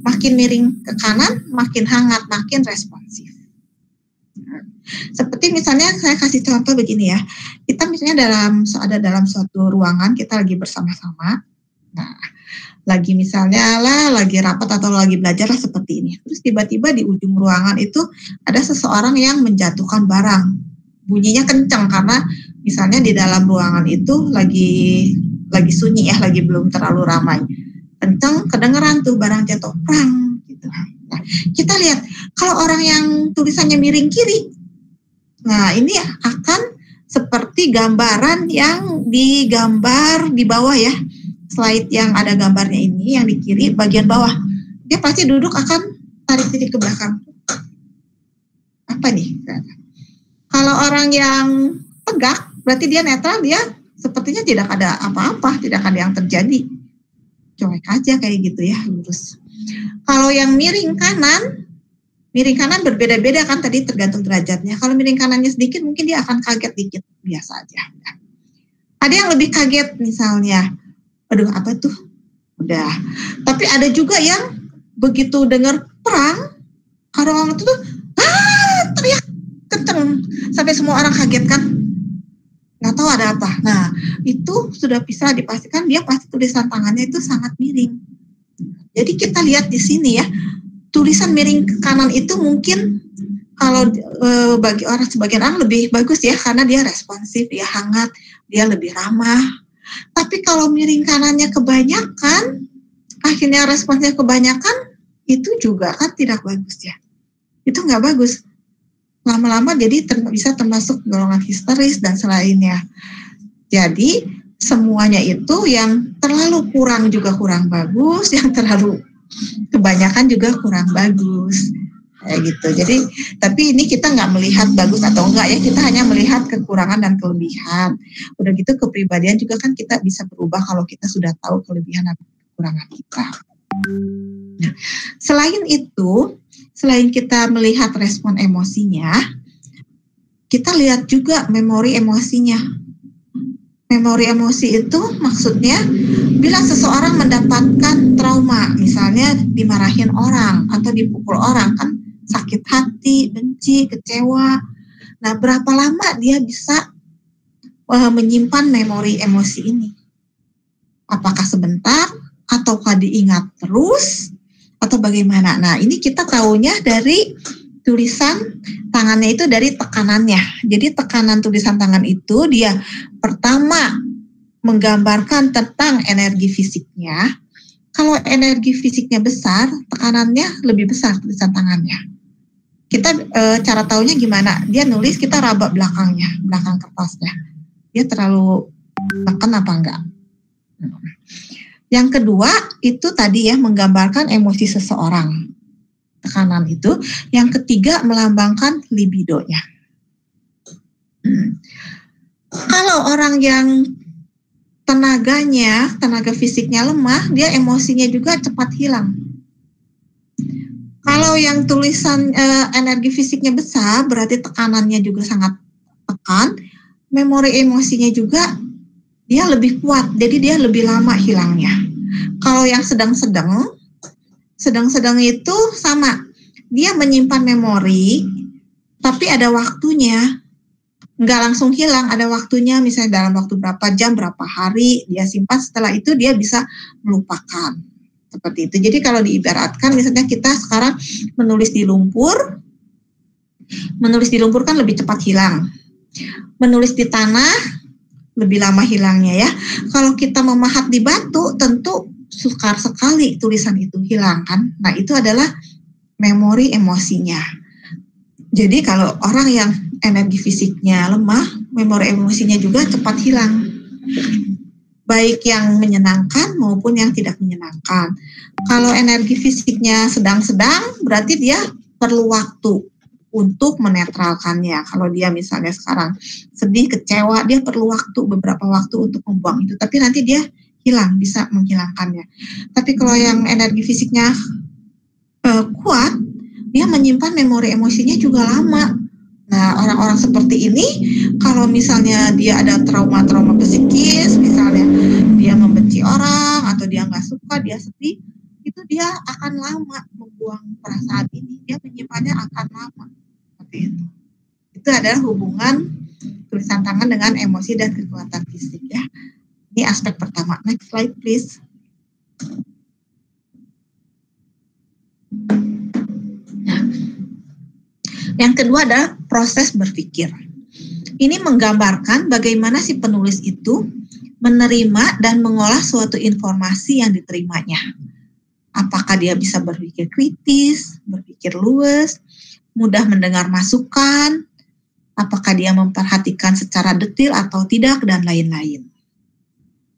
Makin miring ke kanan, makin hangat, makin responsif. Seperti misalnya saya kasih contoh begini ya, kita misalnya ada dalam suatu ruangan, kita lagi bersama-sama, nah lagi misalnya lagi rapat atau lagi belajar lah seperti ini, terus tiba-tiba di ujung ruangan itu ada seseorang yang menjatuhkan barang, bunyinya kencang karena misalnya di dalam ruangan itu lagi sunyi ya, lagi belum terlalu ramai, kencang kedengeran tuh barang jatuh prang gitu. Nah, kita lihat kalau orang yang tulisannya miring kiri, nah ini akan seperti gambaran yang digambar di bawah ya, slide yang ada gambarnya ini yang di kiri bagian bawah, dia pasti duduk akan tarik titik ke belakang. Apa nih? Kalau orang yang tegak berarti dia netral, dia sepertinya tidak ada apa-apa, tidak ada yang terjadi, cuek aja kayak gitu ya, lurus. Kalau yang miring kanan berbeda-beda kan tadi tergantung derajatnya. Kalau miring kanannya sedikit mungkin dia akan kaget dikit, biasa aja. Ada yang lebih kaget misalnya, aduh apa tuh, udah. Tapi ada juga yang begitu dengar perang, orang itu tuh teriak kenceng sampai semua orang kaget kan, nggak tahu ada apa. Nah itu sudah bisa dipastikan dia pasti tulisan tangannya itu sangat miring. Jadi kita lihat di sini ya, tulisan miring ke kanan itu mungkin kalau bagi sebagian orang lebih bagus ya, karena dia responsif, dia hangat, dia lebih ramah. Tapi kalau miring kanannya kebanyakan, akhirnya responsnya kebanyakan, itu juga kan tidak bagus ya. Itu nggak bagus. Lama-lama jadi bisa termasuk golongan histeris dan selainnya. Jadi semuanya itu yang terlalu kurang juga kurang bagus, yang terlalu kebanyakan juga kurang bagus, kayak gitu. Jadi, tapi ini kita nggak melihat bagus atau enggak ya, kita hanya melihat kekurangan dan kelebihan. Udah gitu kepribadian juga kan kita bisa berubah kalau kita sudah tahu kelebihan dan kekurangan kita. Nah, selain itu, selain kita melihat respon emosinya, kita lihat juga memori emosinya. Memori emosi itu maksudnya bila seseorang mendapatkan trauma, misalnya dimarahin orang atau dipukul orang, kan sakit hati, benci, kecewa. Nah, berapa lama dia bisa menyimpan memori emosi ini? Apakah sebentar ataukah diingat terus atau bagaimana? Nah, ini kita tahunya dari tulisan tangannya itu dari tekanannya. Jadi tekanan tulisan tangan itu dia pertama menggambarkan tentang energi fisiknya. Kalau energi fisiknya besar, tekanannya lebih besar tulisan tangannya. Kita cara taunya gimana? Dia nulis, kita raba belakangnya, belakang kertasnya. Dia terlalu tekan apa enggak? Yang kedua itu tadi ya, menggambarkan emosi seseorang. Tekanan itu. Yang ketiga melambangkan libidonya. Kalau orang yang tenaga fisiknya lemah, dia emosinya juga cepat hilang. Kalau yang tulisan energi fisiknya besar, berarti tekanannya juga sangat tekan, memori emosinya juga dia lebih kuat, jadi dia lebih lama hilangnya. Kalau yang sedang-sedang itu sama, dia menyimpan memori, tapi ada waktunya. Nggak langsung hilang, ada waktunya, misalnya dalam waktu berapa jam, berapa hari dia simpan, setelah itu dia bisa melupakan. Seperti itu. Jadi kalau diibaratkan, misalnya kita sekarang menulis di lumpur kan lebih cepat hilang. Menulis di tanah, lebih lama hilangnya ya. Kalau kita memahat di batu, tentu sukar sekali tulisan itu hilang kan. Nah itu adalah memori emosinya. Jadi kalau orang yang energi fisiknya lemah, memori emosinya juga cepat hilang. Baik yang menyenangkan maupun yang tidak menyenangkan. Kalau energi fisiknya sedang-sedang, berarti dia perlu waktu untuk menetralkannya. Kalau dia misalnya sekarang sedih, kecewa, dia perlu beberapa waktu untuk membuang itu. Tapi nanti dia hilang, bisa menghilangkannya. Tapi kalau yang energi fisiknya kuat, dia menyimpan memori emosinya juga lama. Nah, orang-orang seperti ini, kalau misalnya dia ada trauma-trauma psikis, misalnya dia membenci orang, atau dia nggak suka, dia sedih, itu dia akan lama membuang perasaan ini. Dia menyimpannya akan lama. Seperti itu. Itu adalah hubungan tulisan tangan dengan emosi dan kekuatan fisik ya. Ini aspek pertama. Next slide, please. Yang kedua adalah proses berpikir. Ini menggambarkan bagaimana si penulis itu menerima dan mengolah suatu informasi yang diterimanya. Apakah dia bisa berpikir kritis, berpikir luas, mudah mendengar masukan, apakah dia memperhatikan secara detail atau tidak, dan lain-lain.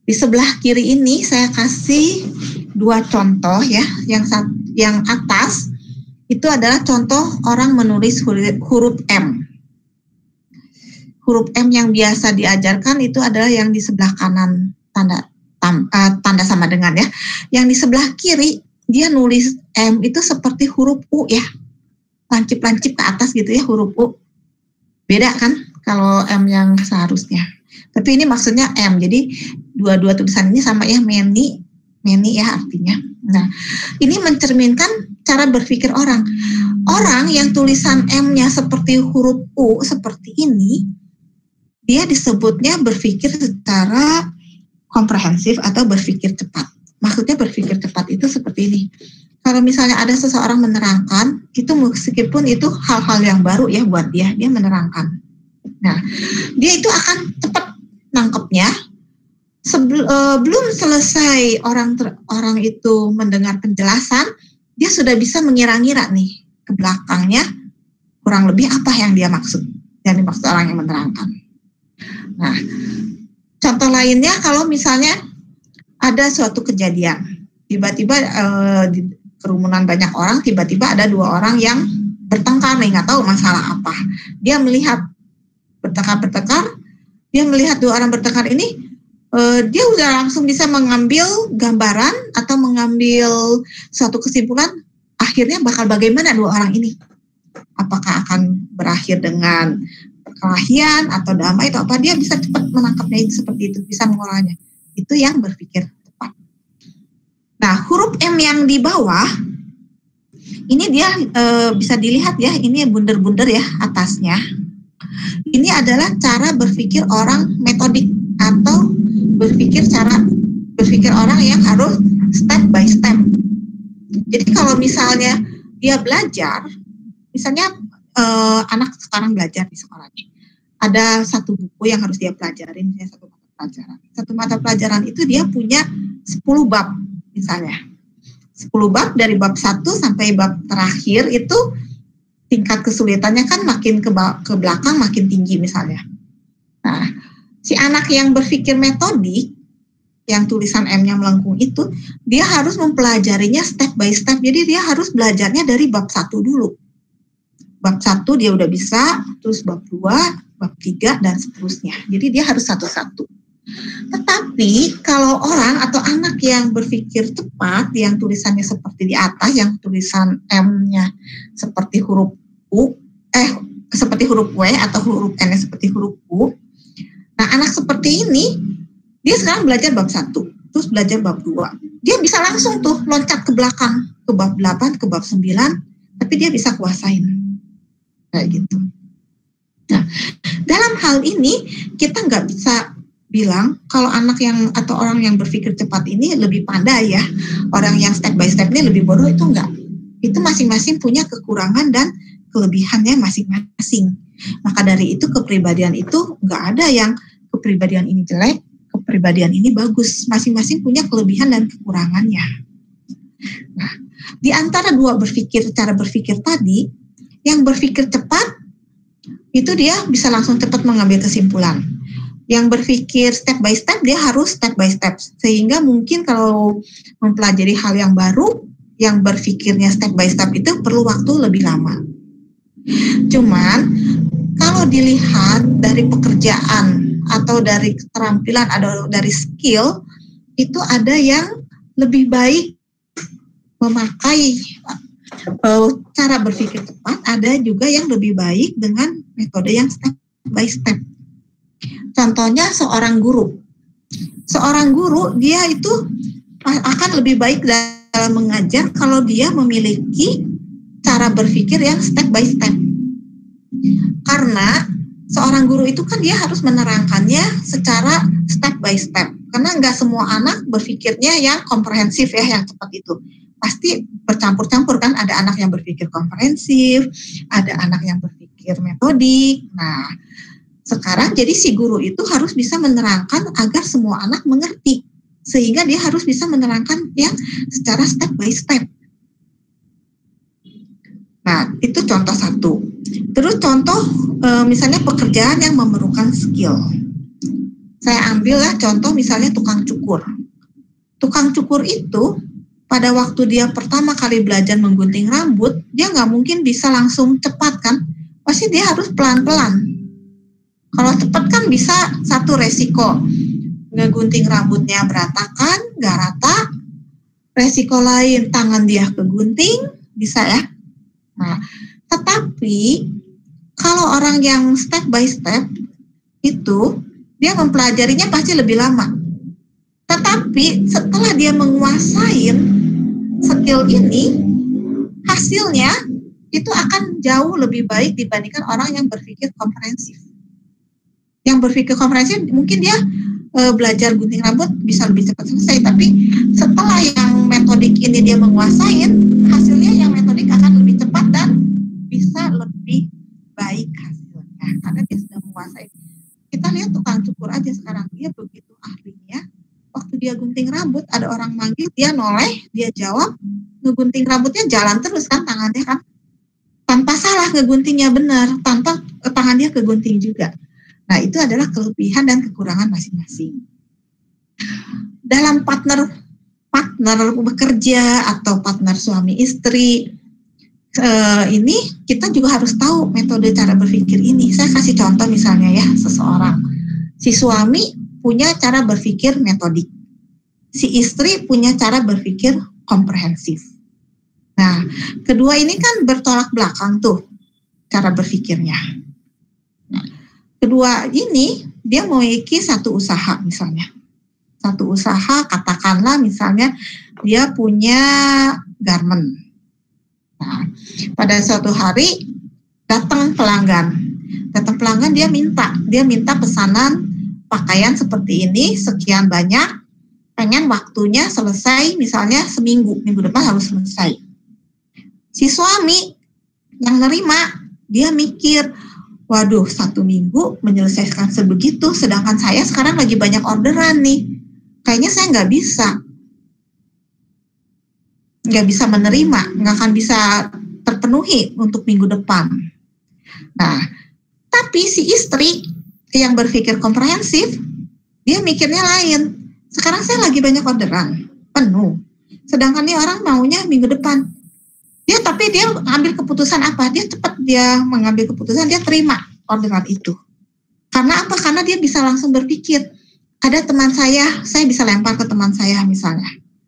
Di sebelah kiri ini saya kasih dua contoh ya. Yang atas itu adalah contoh orang menulis huruf M. Huruf M yang biasa diajarkan itu adalah yang di sebelah kanan tanda sama dengan ya. Yang di sebelah kiri dia nulis M itu seperti huruf U ya. Lancip-lancip ke atas gitu ya huruf U. Beda kan kalau M yang seharusnya. Tapi ini maksudnya M. Jadi dua-dua tulisan ini sama ya, many ya artinya. Nah, ini mencerminkan cara berpikir orang. Orang yang tulisan M-nya seperti huruf U seperti ini, dia disebutnya berpikir secara komprehensif atau berpikir cepat. Maksudnya berpikir cepat itu seperti ini. Kalau misalnya ada seseorang menerangkan, itu meskipun itu hal-hal yang baru ya buat dia menerangkan. Nah, dia itu akan cepat nangkepnya. Belum selesai orang itu mendengar penjelasan, dia sudah bisa mengira-ngira nih ke belakangnya kurang lebih apa yang dia maksud, yang dimaksud orang yang menerangkan. Nah, contoh lainnya kalau misalnya ada suatu kejadian, tiba-tiba di kerumunan banyak orang, tiba-tiba ada dua orang yang bertengkar nih, nggak tahu masalah apa. Dia melihat bertengkar, dia melihat dua orang bertengkar ini. Dia udah langsung bisa mengambil gambaran atau mengambil suatu kesimpulan akhirnya bakal bagaimana dua orang ini. Apakah akan berakhir dengan perkelahian atau damai atau apa, dia bisa cepat menangkapnya seperti itu, bisa mengolahnya. Itu yang berpikir cepat. Nah, huruf M yang di bawah, ini dia bisa dilihat ya, ini bunder-bunder ya atasnya. Ini adalah cara berpikir orang metodik atau cara berpikir orang yang harus step by step. Jadi kalau misalnya dia belajar, misalnya anak sekarang belajar di sekolahnya, ada satu buku yang harus dia pelajari, misalnya satu mata pelajaran. Satu mata pelajaran itu dia punya 10 bab misalnya. 10 bab dari bab 1 sampai bab terakhir itu tingkat kesulitannya kan makin ke belakang makin tinggi misalnya. Nah, si anak yang berpikir metodik, yang tulisan M-nya melengkung itu, dia harus mempelajarinya step by step. Jadi dia harus belajarnya dari bab 1 dulu. Bab 1 dia udah bisa, terus bab 2, bab 3, dan seterusnya. Jadi dia harus satu-satu. Tetapi kalau orang atau anak yang berpikir cepat, yang tulisannya seperti di atas, yang tulisan M-nya seperti huruf U, seperti huruf W atau huruf N seperti huruf U. Nah, anak seperti ini, dia sekarang belajar bab 1, terus belajar bab 2. Dia bisa langsung tuh loncat ke belakang, ke bab 8, ke bab 9, tapi dia bisa kuasain. Kayak gitu. Nah, dalam hal ini kita nggak bisa bilang kalau anak yang atau orang yang berpikir cepat ini lebih pandai ya, orang yang step by step ini lebih bodoh, itu enggak. Itu masing-masing punya kekurangan dan kelebihannya masing-masing. Maka dari itu kepribadian itu nggak ada yang kepribadian ini jelek, kepribadian ini bagus. Masing-masing punya kelebihan dan kekurangannya. Nah, di antara dua cara berpikir tadi, yang berpikir cepat itu dia bisa langsung cepat mengambil kesimpulan. Yang berpikir step by step, dia harus step by step. Sehingga mungkin kalau mempelajari hal yang baru, yang berpikirnya step by step itu perlu waktu lebih lama. Cuman kalau dilihat dari pekerjaan atau dari keterampilan atau dari skill, itu ada yang lebih baik memakai cara berpikir cepat, ada juga yang lebih baik dengan metode yang step by step. Contohnya seorang guru. Seorang guru dia itu akan lebih baik dalam mengajar kalau dia memiliki cara berpikir yang step by step. Karena seorang guru itu kan dia harus menerangkannya secara step by step. Karena nggak semua anak berpikirnya yang komprehensif ya, yang cepat itu. Pasti bercampur-campur kan, ada anak yang berpikir komprehensif, ada anak yang berpikir metodik. Nah, sekarang jadi si guru itu harus bisa menerangkan agar semua anak mengerti. Sehingga dia harus bisa menerangkan yang secara step by step. Nah, itu contoh satu. Terus contoh misalnya pekerjaan yang memerlukan skill. Saya ambil ya contoh misalnya tukang cukur. Tukang cukur itu pada waktu dia pertama kali belajar menggunting rambut, dia nggak mungkin bisa langsung cepat kan? Pasti dia harus pelan-pelan. Kalau cepat kan bisa satu resiko, ngegunting rambutnya berantakan, nggak rata. Resiko lain tangan dia kegunting, bisa ya. Nah, tetapi kalau orang yang step by step itu dia mempelajarinya pasti lebih lama. Tetapi setelah dia menguasai skill ini, hasilnya itu akan jauh lebih baik dibandingkan orang yang berpikir komprehensif. Yang berpikir komprehensif mungkin dia belajar gunting rambut bisa lebih cepat selesai, tapi setelah yang metodik ini dia menguasai, hasilnya yang metodik akan lebih cepat dan bisa lebih baik hasilnya karena dia sudah menguasai. Kita lihat tukang cukur aja sekarang, dia begitu ahlinya. Waktu dia gunting rambut, ada orang manggil, dia noleh, dia jawab, ngegunting rambutnya jalan terus kan tangannya kan, tanpa salah ngeguntingnya benar, tanpa tangan dia kegunting juga. Nah, itu adalah kelebihan dan kekurangan masing-masing. Dalam partner bekerja atau partner suami istri, ini kita juga harus tahu metode cara berpikir ini. Saya kasih contoh misalnya ya, seseorang, si suami punya cara berpikir metodik, si istri punya cara berpikir komprehensif. Nah, kedua ini kan bertolak belakang tuh cara berpikirnya. Nah, kedua ini dia memiliki satu usaha misalnya. Satu usaha, katakanlah misalnya dia punya garment. Nah, pada suatu hari datang pelanggan dia minta pesanan pakaian seperti ini sekian banyak, pengen waktunya selesai misalnya seminggu, minggu depan harus selesai. Si suami yang nerima dia mikir, Waduh, 1 minggu menyelesaikan sebegitu, sedangkan saya sekarang lagi banyak orderan nih. Kayaknya saya nggak bisa menerima, nggak akan bisa terpenuhi untuk minggu depan. Nah, tapi si istri yang berpikir komprehensif, dia mikirnya lain. Sekarang saya lagi banyak orderan, penuh. Sedangkan nih orang maunya minggu depan. Tapi dia ambil keputusan apa? Dia cepat dia mengambil keputusan, dia terima orderan itu. Karena apa? Karena dia bisa langsung berpikir, ada teman saya bisa lempar ke teman saya misalnya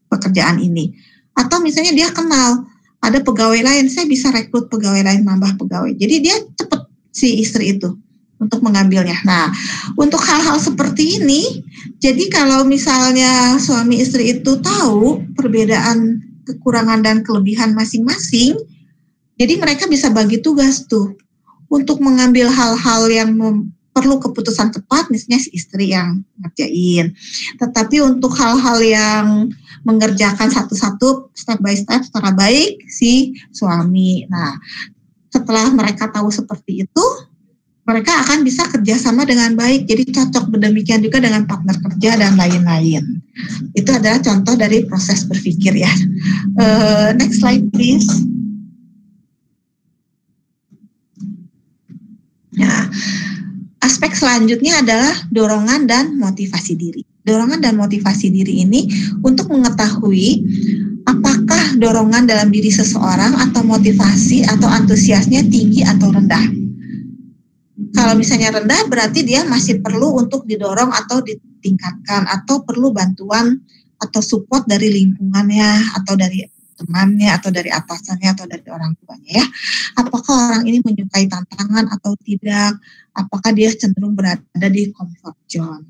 pekerjaan ini. Atau misalnya dia kenal ada pegawai lain, saya bisa rekrut pegawai lain, nambah pegawai. Jadi dia cepat si istri itu untuk mengambilnya. Nah, untuk hal-hal seperti ini, jadi kalau misalnya suami istri itu tahu perbedaan kekurangan dan kelebihan masing-masing, jadi mereka bisa bagi tugas tuh untuk mengambil hal-hal yang perlu keputusan cepat, misalnya si istri yang ngerjain. Tetapi untuk hal-hal yang mengerjakan satu-satu, step by step secara baik si suami. Nah, setelah mereka tahu seperti itu, mereka akan bisa kerjasama dengan baik. Jadi cocok, demikian juga dengan partner kerja dan lain-lain. Itu adalah contoh dari proses berpikir ya. Next slide please. Nah, aspek selanjutnya adalah dorongan dan motivasi diri. Dorongan dan motivasi diri ini untuk mengetahui apakah dorongan dalam diri seseorang atau motivasi atau antusiasnya tinggi atau rendah. Kalau misalnya rendah, berarti dia masih perlu untuk didorong atau ditingkatkan, atau perlu bantuan atau support dari lingkungannya, atau dari temannya, atau dari atasannya, atau dari orang tuanya ya. Apakah orang ini menyukai tantangan atau tidak? Apakah dia cenderung berada di comfort zone?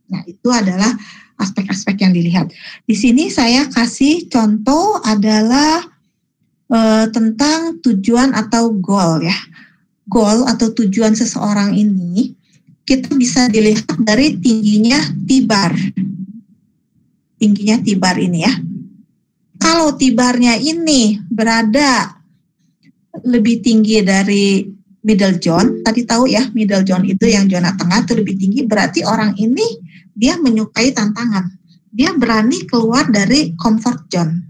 Nah, itu adalah aspek-aspek yang dilihat. Di sini saya kasih contoh adalah tentang tujuan atau goal ya. Goal atau tujuan seseorang ini kita bisa dilihat dari tingginya T-bar. Tingginya T-bar ini ya. Kalau T-barnya ini berada lebih tinggi dari middle zone, tadi tahu ya middle zone itu yang zona tengah itu lebih tinggi, berarti orang ini dia menyukai tantangan. Dia berani keluar dari comfort zone.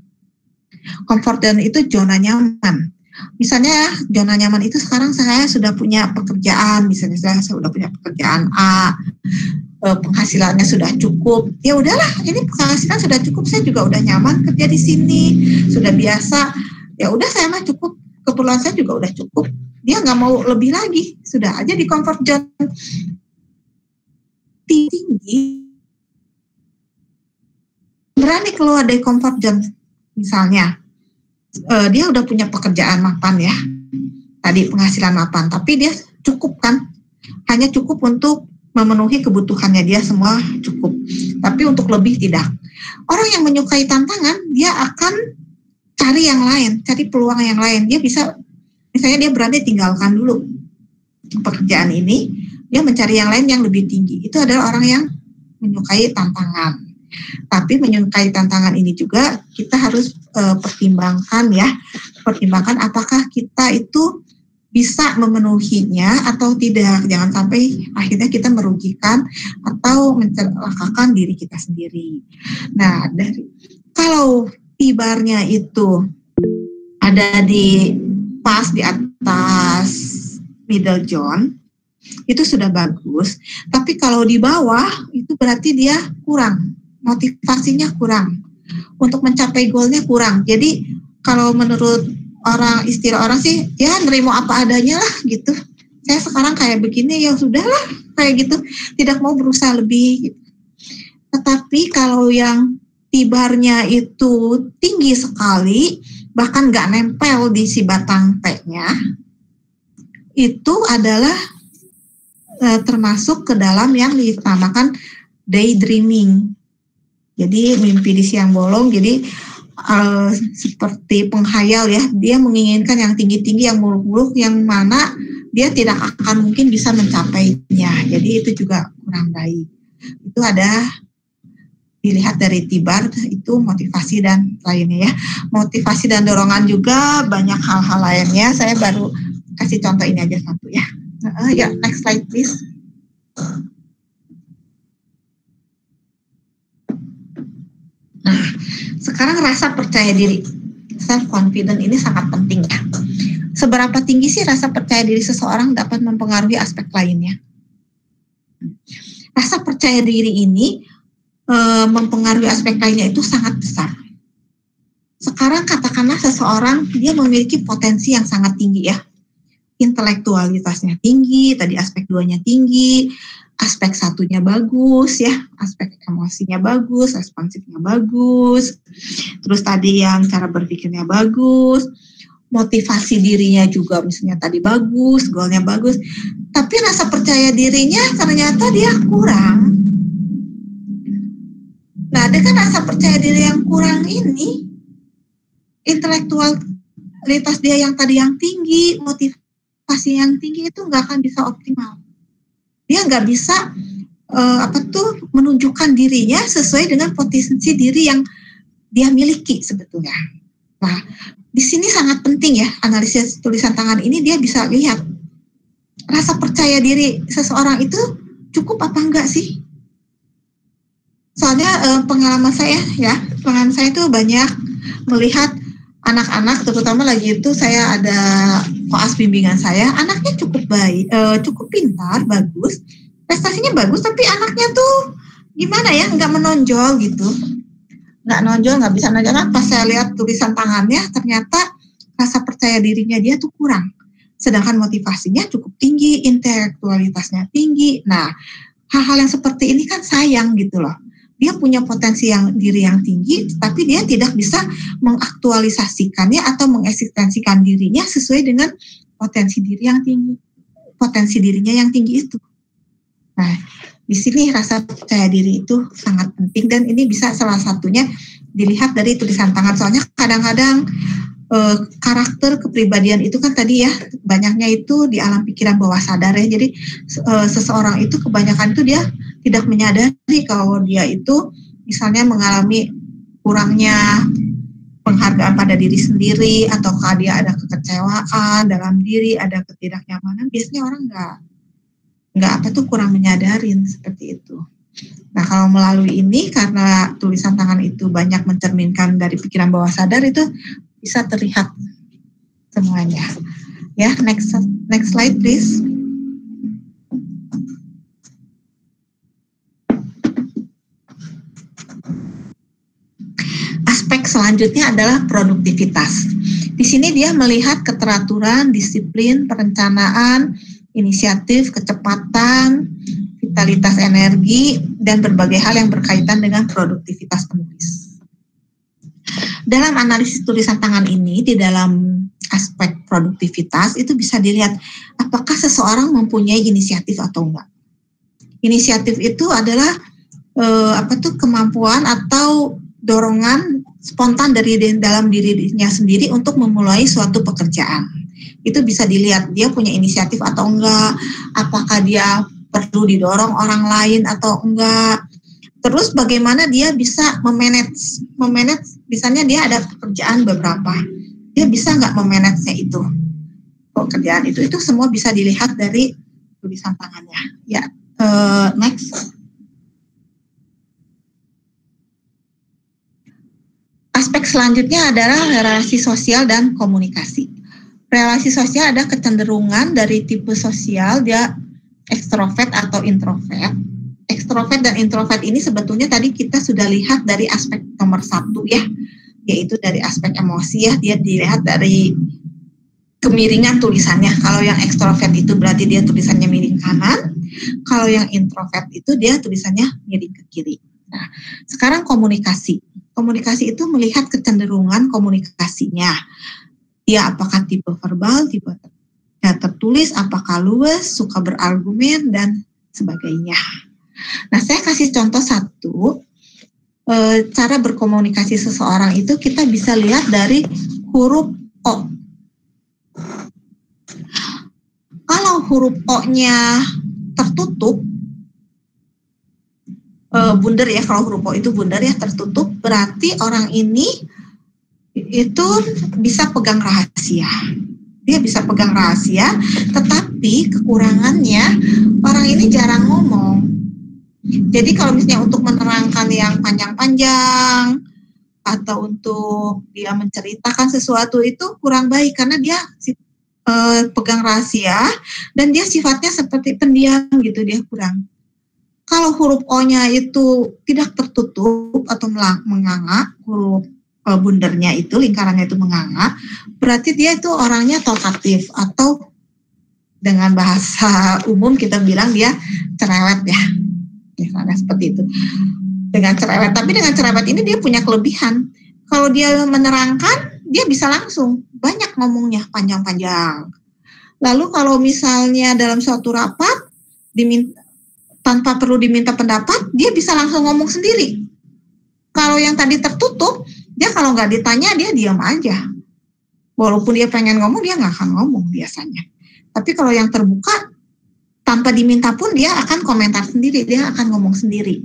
Comfort zone itu zona nyaman. Misalnya zona nyaman itu sekarang saya sudah punya pekerjaan, misalnya saya sudah punya pekerjaan A, penghasilannya sudah cukup, ya udahlah ini penghasilan sudah cukup, saya juga udah nyaman kerja di sini, sudah biasa, ya udah saya mah cukup, keperluan saya juga udah cukup, dia nggak mau lebih lagi, sudah aja di comfort zone tinggi, berani keluar dari comfort zone, misalnya dia udah punya pekerjaan mapan ya, tadi penghasilan mapan, tapi dia cukup kan, hanya cukup untuk memenuhi kebutuhannya dia semua cukup, tapi untuk lebih tidak. Orang yang menyukai tantangan, dia akan cari yang lain, cari peluang yang lain. Dia bisa, misalnya dia berani tinggalkan dulu pekerjaan ini, dia mencari yang lain yang lebih tinggi. Itu adalah orang yang menyukai tantangan. Tapi menyukai tantangan ini juga kita harus pertimbangkan ya, pertimbangkan apakah kita itu bisa memenuhinya atau tidak. Jangan sampai akhirnya kita merugikan atau mencelakakan diri kita sendiri. Nah, kalau T-barnya itu ada di pas di atas middle zone, itu sudah bagus. Tapi kalau di bawah itu berarti dia kurang, motivasinya kurang, untuk mencapai goalnya kurang. Jadi kalau menurut istilah orang sih, ya nerima apa adanya lah gitu. Saya sekarang kayak begini, ya sudahlah kayak gitu, tidak mau berusaha lebih gitu. Tetapi kalau yang T-barnya itu tinggi sekali, bahkan nggak nempel di si batang T-nya, itu adalah termasuk ke dalam yang dinamakan daydreaming. Jadi mimpi di siang bolong, jadi seperti penghayal ya, dia menginginkan yang tinggi-tinggi, yang muluk-muluk, yang mana dia tidak akan mungkin bisa mencapainya. Jadi itu juga kurang baik. Itu ada dilihat dari T-bar, itu motivasi dan lainnya ya. Motivasi dan dorongan juga banyak hal-hal lainnya. Saya baru kasih contoh ini aja satu ya. Ya, next slide please. Nah, sekarang rasa percaya diri, self confident ini sangat penting ya. Seberapa tinggi sih rasa percaya diri seseorang dapat mempengaruhi aspek lainnya? Rasa percaya diri ini mempengaruhi aspek lainnya itu sangat besar. Sekarang katakanlah seseorang dia memiliki potensi yang sangat tinggi ya. Intelektualitasnya tinggi, tadi aspek 2-nya tinggi, aspek 1-nya bagus ya, aspek emosinya bagus, responsifnya bagus, terus tadi yang cara berpikirnya bagus, motivasi dirinya juga misalnya tadi bagus, goalnya bagus, tapi rasa percaya dirinya ternyata dia kurang. Nah, dengan rasa percaya diri yang kurang ini, intelektualitas dia yang tadi yang tinggi, motivasi yang tinggi itu nggak akan bisa optimal. Dia nggak bisa menunjukkan dirinya sesuai dengan potensi diri yang dia miliki sebetulnya. Nah, di sini sangat penting ya, analisis tulisan tangan ini dia bisa lihat rasa percaya diri seseorang itu cukup apa enggak sih? Soalnya pengalaman saya itu banyak melihat anak-anak, terutama lagi itu saya ada koas bimbingan saya, anaknya cukup baik, cukup pintar, bagus, prestasinya bagus, tapi anaknya tuh gimana ya, nggak menonjol gitu, nggak bisa nonjol. Pas saya lihat tulisan tangannya, ternyata rasa percaya dirinya dia tuh kurang, sedangkan motivasinya cukup tinggi, intelektualitasnya tinggi. Nah, hal-hal yang seperti ini kan sayang gitu loh. Dia punya potensi diri yang tinggi, tapi dia tidak bisa mengaktualisasikannya atau mengeksistensikan dirinya sesuai dengan potensi dirinya yang tinggi itu. Nah, di sini rasa percaya diri itu sangat penting, dan ini bisa salah satunya dilihat dari tulisan tangan. Soalnya kadang-kadang karakter kepribadian itu kan tadi ya, banyaknya itu di alam pikiran bawah sadar ya. Jadi seseorang itu kebanyakan itu dia tidak menyadari kalau dia itu misalnya mengalami kurangnya penghargaan pada diri sendiri, ataukah dia ada kekecewaan dalam diri, ada ketidaknyamanan. Biasanya orang kurang menyadarin seperti itu. Nah, kalau melalui ini, karena tulisan tangan itu banyak mencerminkan dari pikiran bawah sadar, itu bisa terlihat semuanya. Ya, next slide please. Aspek selanjutnya adalah produktivitas. Di sini dia melihat keteraturan, disiplin, perencanaan, inisiatif, kecepatan, vitalitas energi, dan berbagai hal yang berkaitan dengan produktivitas penulis. Dalam analisis tulisan tangan ini, di dalam aspek produktivitas itu bisa dilihat apakah seseorang mempunyai inisiatif atau enggak. Inisiatif itu adalah kemampuan atau dorongan spontan dari dalam dirinya sendiri untuk memulai suatu pekerjaan. Itu bisa dilihat dia punya inisiatif atau enggak, apakah dia perlu didorong orang lain atau enggak. Terus bagaimana dia bisa memanage, misalnya dia ada pekerjaan beberapa, dia bisa nggak memanage-nya itu, pekerjaan itu semua bisa dilihat dari tulisan tangannya. Ya, next. Aspek selanjutnya adalah relasi sosial dan komunikasi. Relasi sosial ada kecenderungan dari tipe sosial, dia ekstrovert atau introvert. Ekstrovert dan introvert ini sebetulnya tadi kita sudah lihat dari aspek nomor 1 ya, yaitu dari aspek emosi ya, dia dilihat dari kemiringan tulisannya. Kalau yang ekstrovert itu berarti dia tulisannya miring kanan, kalau yang introvert itu dia tulisannya miring ke kiri. Nah, sekarang komunikasi. Komunikasi itu melihat kecenderungan komunikasinya. Dia apakah tipe verbal, tipe tertulis, apakah luwes, suka berargumen, dan sebagainya. Nah, saya kasih contoh satu, cara berkomunikasi seseorang itu kita bisa lihat dari huruf O. Kalau huruf O-nya tertutup, bundar ya, kalau huruf O itu bundar ya, tertutup, berarti orang ini itu bisa pegang rahasia. dia bisa pegang rahasia, tetapi kekurangannya orang ini jarang ngomong. Jadi kalau misalnya untuk menerangkan yang panjang-panjang atau untuk dia menceritakan sesuatu itu kurang baik karena dia pegang rahasia dan dia sifatnya seperti pendiam gitu, dia kurang. Kalau huruf O-nya itu tidak tertutup atau menganga, huruf bundernya itu, lingkarannya itu menganga, berarti dia itu orangnya talkatif atau dengan bahasa umum kita bilang dia cerewet ya, misalnya seperti itu. Dengan cerewet, tapi dengan cerewet ini dia punya kelebihan. Kalau dia menerangkan, dia bisa langsung banyak ngomongnya panjang-panjang. Lalu kalau misalnya dalam suatu rapat tanpa perlu diminta pendapat, dia bisa langsung ngomong sendiri. Kalau yang tadi tertutup, dia kalau nggak ditanya, dia diam aja. Walaupun dia pengen ngomong, dia nggak akan ngomong biasanya. Tapi kalau yang terbuka, tanpa diminta pun dia akan komentar sendiri, dia akan ngomong sendiri.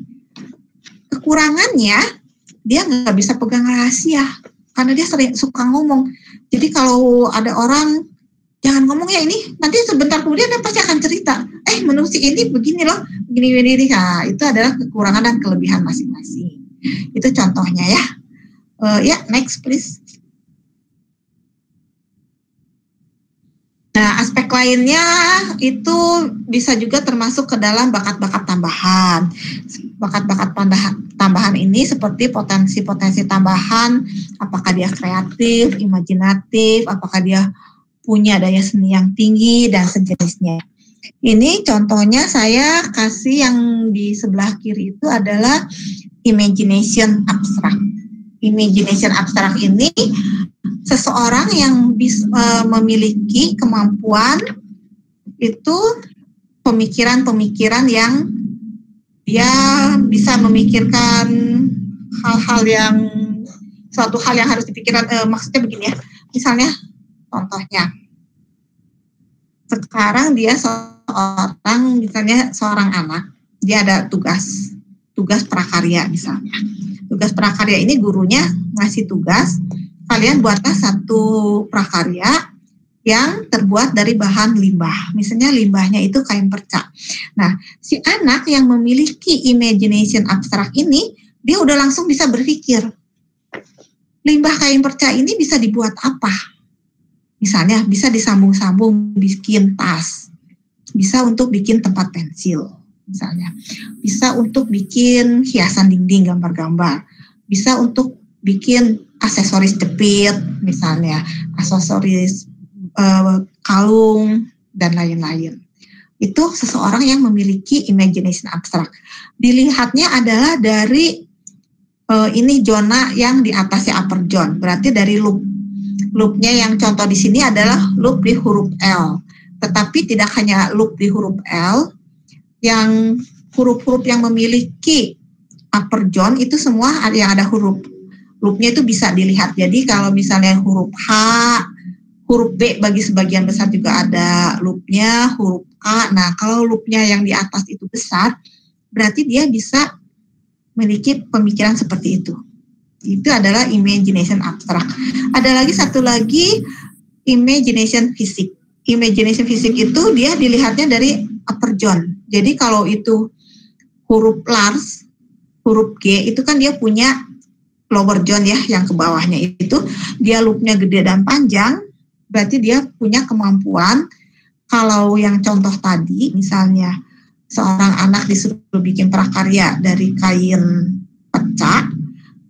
Kekurangannya, dia nggak bisa pegang rahasia, karena dia sering suka ngomong. Jadi kalau ada orang, jangan ngomong ya ini, nanti sebentar kemudian dia pasti akan cerita, menurut si ini begini loh, begini. Nah, itu adalah kekurangan dan kelebihan masing-masing. Itu contohnya ya. Next please. Nah, aspek lainnya itu bisa juga termasuk ke dalam bakat-bakat tambahan. Bakat-bakat tambahan ini seperti potensi-potensi tambahan, apakah dia kreatif, imajinatif, apakah dia punya daya seni yang tinggi, dan sejenisnya. Ini contohnya saya kasih yang di sebelah kiri itu adalah imagination abstrak. Imagination abstrak ini seseorang yang bisa memiliki kemampuan itu pemikiran-pemikiran yang dia bisa memikirkan suatu hal yang harus dipikirkan. Maksudnya begini ya, misalnya contohnya sekarang dia seorang anak, dia ada tugas prakarya misalnya. Tugas prakarya ini gurunya ngasih tugas, kalian buatlah satu prakarya yang terbuat dari bahan limbah. Misalnya limbahnya itu kain perca. Nah, si anak yang memiliki imagination abstrak ini, dia udah langsung bisa berpikir, limbah kain perca ini bisa dibuat apa? Misalnya bisa disambung-sambung bikin tas, bisa untuk bikin tempat pensil. Misalnya, bisa untuk bikin hiasan dinding gambar-gambar, bisa untuk bikin aksesoris jepit, misalnya aksesoris kalung dan lain-lain. Itu seseorang yang memiliki imagination abstrak. Dilihatnya adalah dari ini zona yang di atasnya upper zone, berarti dari loop. Loopnya yang contoh di sini adalah loop di huruf L. Tetapi tidak hanya loop di huruf L, yang huruf-huruf yang memiliki upper zone itu semua yang ada huruf loopnya itu bisa dilihat. Jadi kalau misalnya huruf H, huruf B bagi sebagian besar juga ada loopnya, huruf A. Nah, kalau loopnya yang di atas itu besar, berarti dia bisa memiliki pemikiran seperti itu. Itu adalah imagination abstrak. Ada lagi satu lagi, imagination fisik. Imagination fisik itu dia dilihatnya dari upper zone. Jadi kalau itu huruf large, huruf G itu kan dia punya lower zone ya, yang ke bawahnya itu dia loopnya gede dan panjang, berarti dia punya kemampuan. Kalau yang contoh tadi, misalnya seorang anak disuruh bikin prakarya dari kain pecah,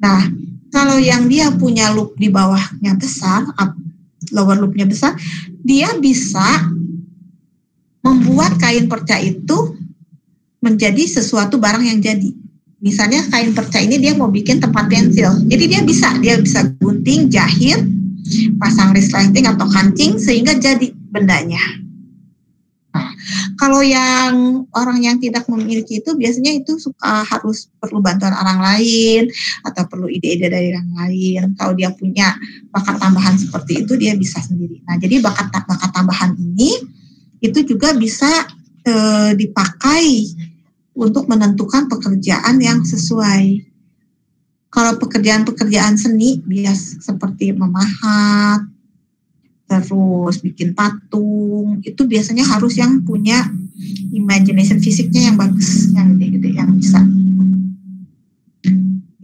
nah kalau yang dia punya loop di bawahnya besar, lower loopnya besar, dia bisa membuat kain perca itu menjadi sesuatu barang yang jadi. Misalnya kain perca ini dia mau bikin tempat pensil, jadi dia bisa gunting, jahit, pasang resleting atau kancing sehingga jadi bendanya. Nah, kalau yang orang yang tidak memiliki itu biasanya itu harus perlu bantuan orang lain atau perlu ide-ide dari orang lain. Kalau dia punya bakat tambahan seperti itu, dia bisa sendiri. Nah, jadi bakat tambahan ini itu juga bisa dipakai untuk menentukan pekerjaan yang sesuai. Kalau pekerjaan-pekerjaan seni bias seperti memahat, terus bikin patung, itu biasanya harus yang punya imagination fisiknya yang bagus, yang gede-gede, yang bisa.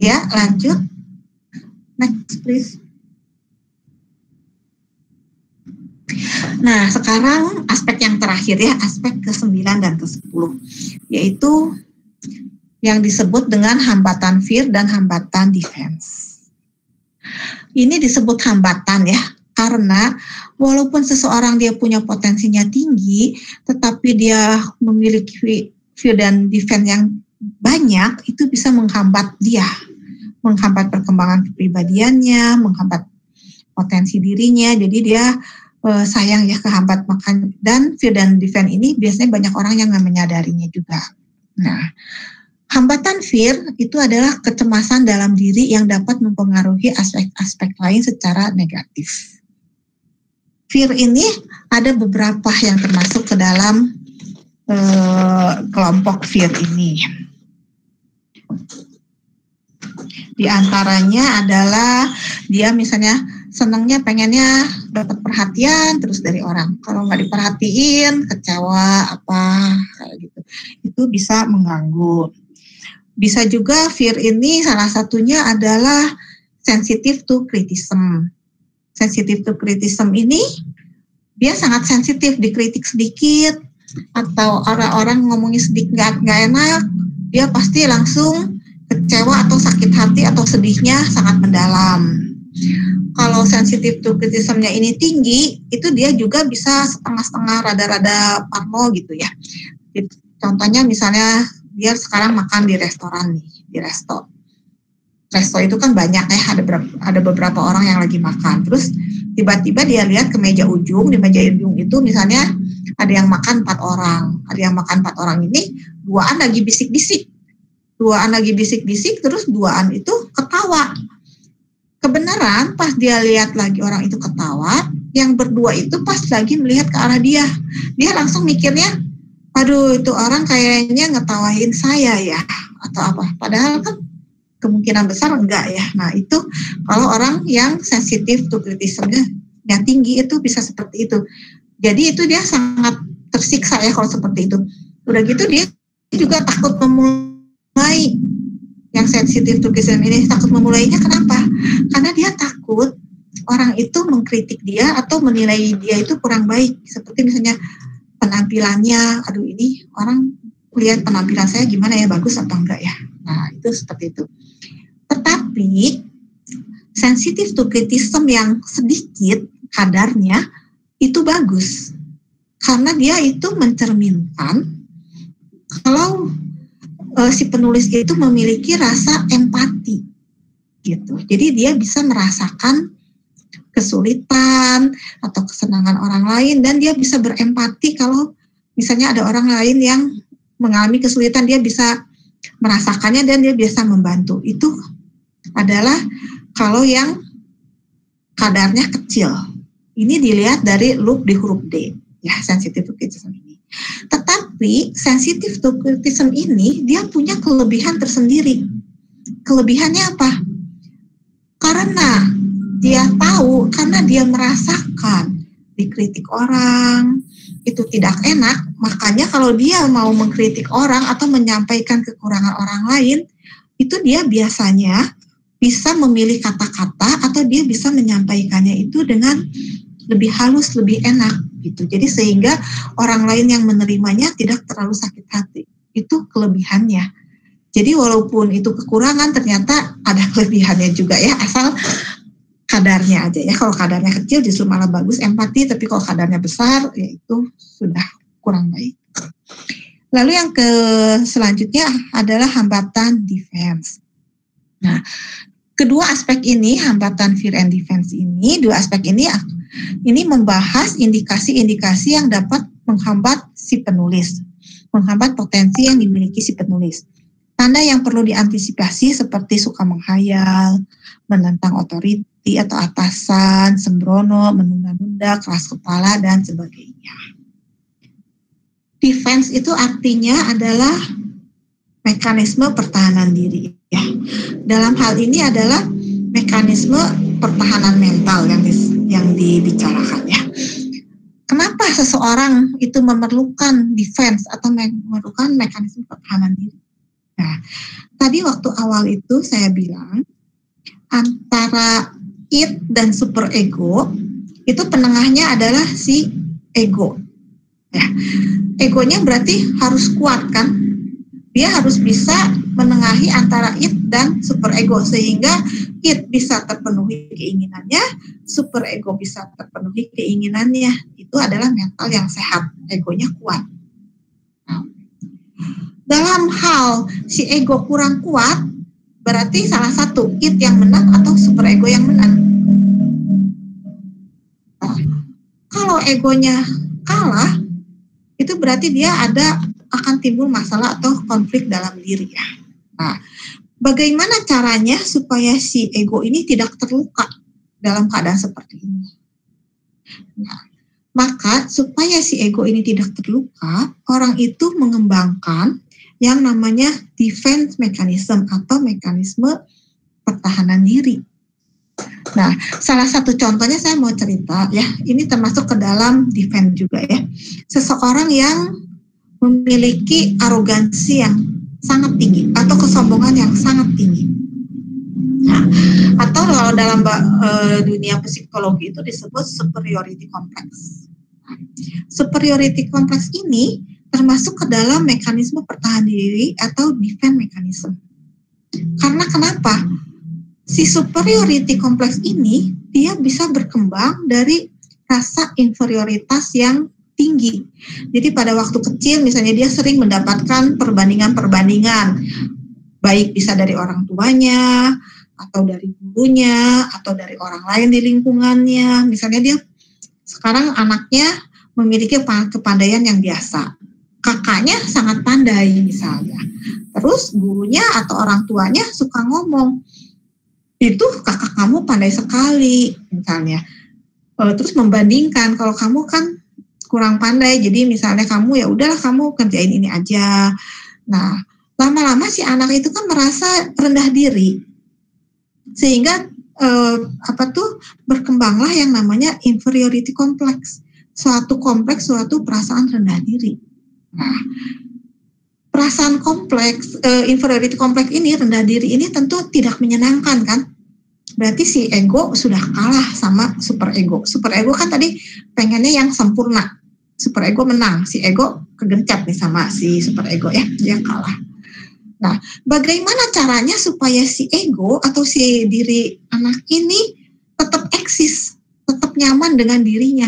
Ya, lanjut. Next, please. Nah, sekarang aspek yang terakhir ya, aspek ke-9 dan ke-10, yaitu yang disebut dengan hambatan fear dan hambatan defense. Ini disebut hambatan ya, karena walaupun seseorang dia punya potensinya tinggi, tetapi dia memiliki fear dan defense yang banyak, itu bisa menghambat dia, menghambat perkembangan kepribadiannya, menghambat potensi dirinya. Jadi dia sayang ya kehambat makan. Dan fear dan defense ini biasanya banyak orang yang nggak menyadarinya juga. Nah, hambatan fear itu adalah kecemasan dalam diri yang dapat mempengaruhi aspek-aspek lain secara negatif. Fear ini ada beberapa yang termasuk ke dalam kelompok fear ini. Di antaranya adalah dia misalnya senangnya pengennya dapat perhatian terus dari orang. Kalau nggak diperhatiin, kecewa apa kayak gitu. Itu bisa mengganggu. Bisa juga fear ini salah satunya adalah sensitive to criticism. Sensitive to criticism ini dia sangat sensitif, dikritik sedikit atau orang-orang ngomongin sedikit nggak enak, dia pasti langsung kecewa atau sakit hati atau sedihnya sangat mendalam. Kalau sensitif to criticism-nya ini tinggi, itu dia juga bisa setengah-setengah, rada-rada parno gitu ya. Contohnya misalnya dia sekarang makan di restoran nih, di resto. Resto itu kan banyak ya, ada beberapa orang yang lagi makan. Terus tiba-tiba dia lihat ke meja ujung, di meja ujung itu misalnya ada yang makan 4 orang. Ada yang makan 4 orang ini, 2-an lagi bisik-bisik. 2-an lagi bisik-bisik, terus 2-an itu ketawa. Kebenaran pas dia lihat lagi orang itu ketawa, yang berdua itu pas lagi melihat ke arah dia. Dia langsung mikirnya, aduh itu orang kayaknya ngetawain saya ya, atau apa. Padahal kan kemungkinan besar enggak ya. Nah itu kalau orang yang sensitif to criticism-nya yang tinggi itu bisa seperti itu. Jadi itu dia sangat tersiksa ya kalau seperti itu. Udah gitu dia juga takut memulai yang sensitif to criticism ini. Takut memulainya kenapa? Karena dia takut orang itu mengkritik dia atau menilai dia itu kurang baik. Seperti misalnya penampilannya, aduh ini orang lihat penampilan saya gimana ya, bagus apa enggak ya. Nah itu seperti itu. Tetapi sensitif to criticism yang sedikit kadarnya itu bagus. Karena dia itu mencerminkan kalau si penulis itu memiliki rasa empati gitu. Jadi dia bisa merasakan kesulitan atau kesenangan orang lain dan dia bisa berempati kalau misalnya ada orang lain yang mengalami kesulitan, dia bisa merasakannya dan dia bisa membantu. Itu adalah kalau yang kadarnya kecil. Ini dilihat dari loop di huruf D ya, sensitive to criticism ini. Tetapi sensitive to criticism ini dia punya kelebihan tersendiri. Kelebihannya apa? Karena dia tahu, karena dia merasakan dikritik orang itu tidak enak, makanya kalau dia mau mengkritik orang atau menyampaikan kekurangan orang lain, itu dia biasanya bisa memilih kata-kata atau dia bisa menyampaikannya itu dengan lebih halus, lebih enak gitu. Jadi sehingga orang lain yang menerimanya tidak terlalu sakit hati. Itu kelebihannya. Jadi walaupun itu kekurangan, ternyata ada kelebihannya juga ya, asal kadarnya aja ya. Kalau kadarnya kecil justru malah bagus empati, tapi kalau kadarnya besar ya itu sudah kurang baik. Lalu yang selanjutnya adalah hambatan defense. Nah, kedua aspek ini, hambatan fear and defense ini, dua aspek ini membahas indikasi-indikasi yang dapat menghambat si penulis, menghambat potensi yang dimiliki si penulis. Tanda yang perlu diantisipasi seperti suka menghayal, menentang otoriti atau atasan, sembrono, menunda-nunda, keras kepala, dan sebagainya. Defense itu artinya adalah mekanisme pertahanan diri. Ya. Dalam hal ini adalah mekanisme pertahanan mental yang dibicarakan ya. Kenapa seseorang itu memerlukan defense atau memerlukan mekanisme pertahanan diri? Nah, tadi waktu awal itu saya bilang antara id dan superego itu penengahnya adalah si ego. Ya, egonya berarti harus kuat kan? Dia harus bisa menengahi antara id dan superego sehingga id bisa terpenuhi keinginannya, superego bisa terpenuhi keinginannya. Itu adalah mental yang sehat, egonya kuat. Nah, dalam hal si ego kurang kuat, berarti salah satu id yang menang atau superego yang menang. Nah, kalau egonya kalah, itu berarti dia akan timbul masalah atau konflik dalam diri ya. Nah, bagaimana caranya supaya si ego ini tidak terluka dalam keadaan seperti ini? Nah, maka supaya si ego ini tidak terluka, orang itu mengembangkan yang namanya defense mechanism atau mekanisme pertahanan diri. Nah, salah satu contohnya saya mau cerita ya, ini termasuk ke dalam defense juga ya. Seseorang yang memiliki arogansi yang sangat tinggi atau kesombongan yang sangat tinggi. Nah, atau kalau dalam dunia psikologi itu disebut superiority complex. Nah, superiority complex ini termasuk ke dalam mekanisme pertahanan diri atau defense mechanism. Karena kenapa? Si superiority complex ini dia bisa berkembang dari rasa inferioritas yang tinggi. Jadi pada waktu kecil misalnya dia sering mendapatkan perbandingan-perbandingan, baik bisa dari orang tuanya, atau dari gurunya, atau dari orang lain di lingkungannya. Misalnya dia sekarang anaknya memiliki kepandaian yang biasa, kakaknya sangat pandai misalnya. Terus gurunya atau orang tuanya suka ngomong, itu kakak kamu pandai sekali misalnya. Terus membandingkan, kalau kamu kan kurang pandai, jadi misalnya kamu ya udahlah kamu kerjain ini aja. Nah, lama-lama si anak itu kan merasa rendah diri, sehingga berkembanglah yang namanya inferiority complex, suatu kompleks, suatu perasaan rendah diri. Nah, perasaan kompleks, inferiority complex ini, rendah diri ini tentu tidak menyenangkan kan? Berarti si ego sudah kalah sama superego. Superego kan tadi pengennya yang sempurna. Superego menang, si ego kegencet nih sama si superego ya, dia kalah. Nah, bagaimana caranya supaya si ego atau si diri anak ini tetap eksis, tetap nyaman dengan dirinya?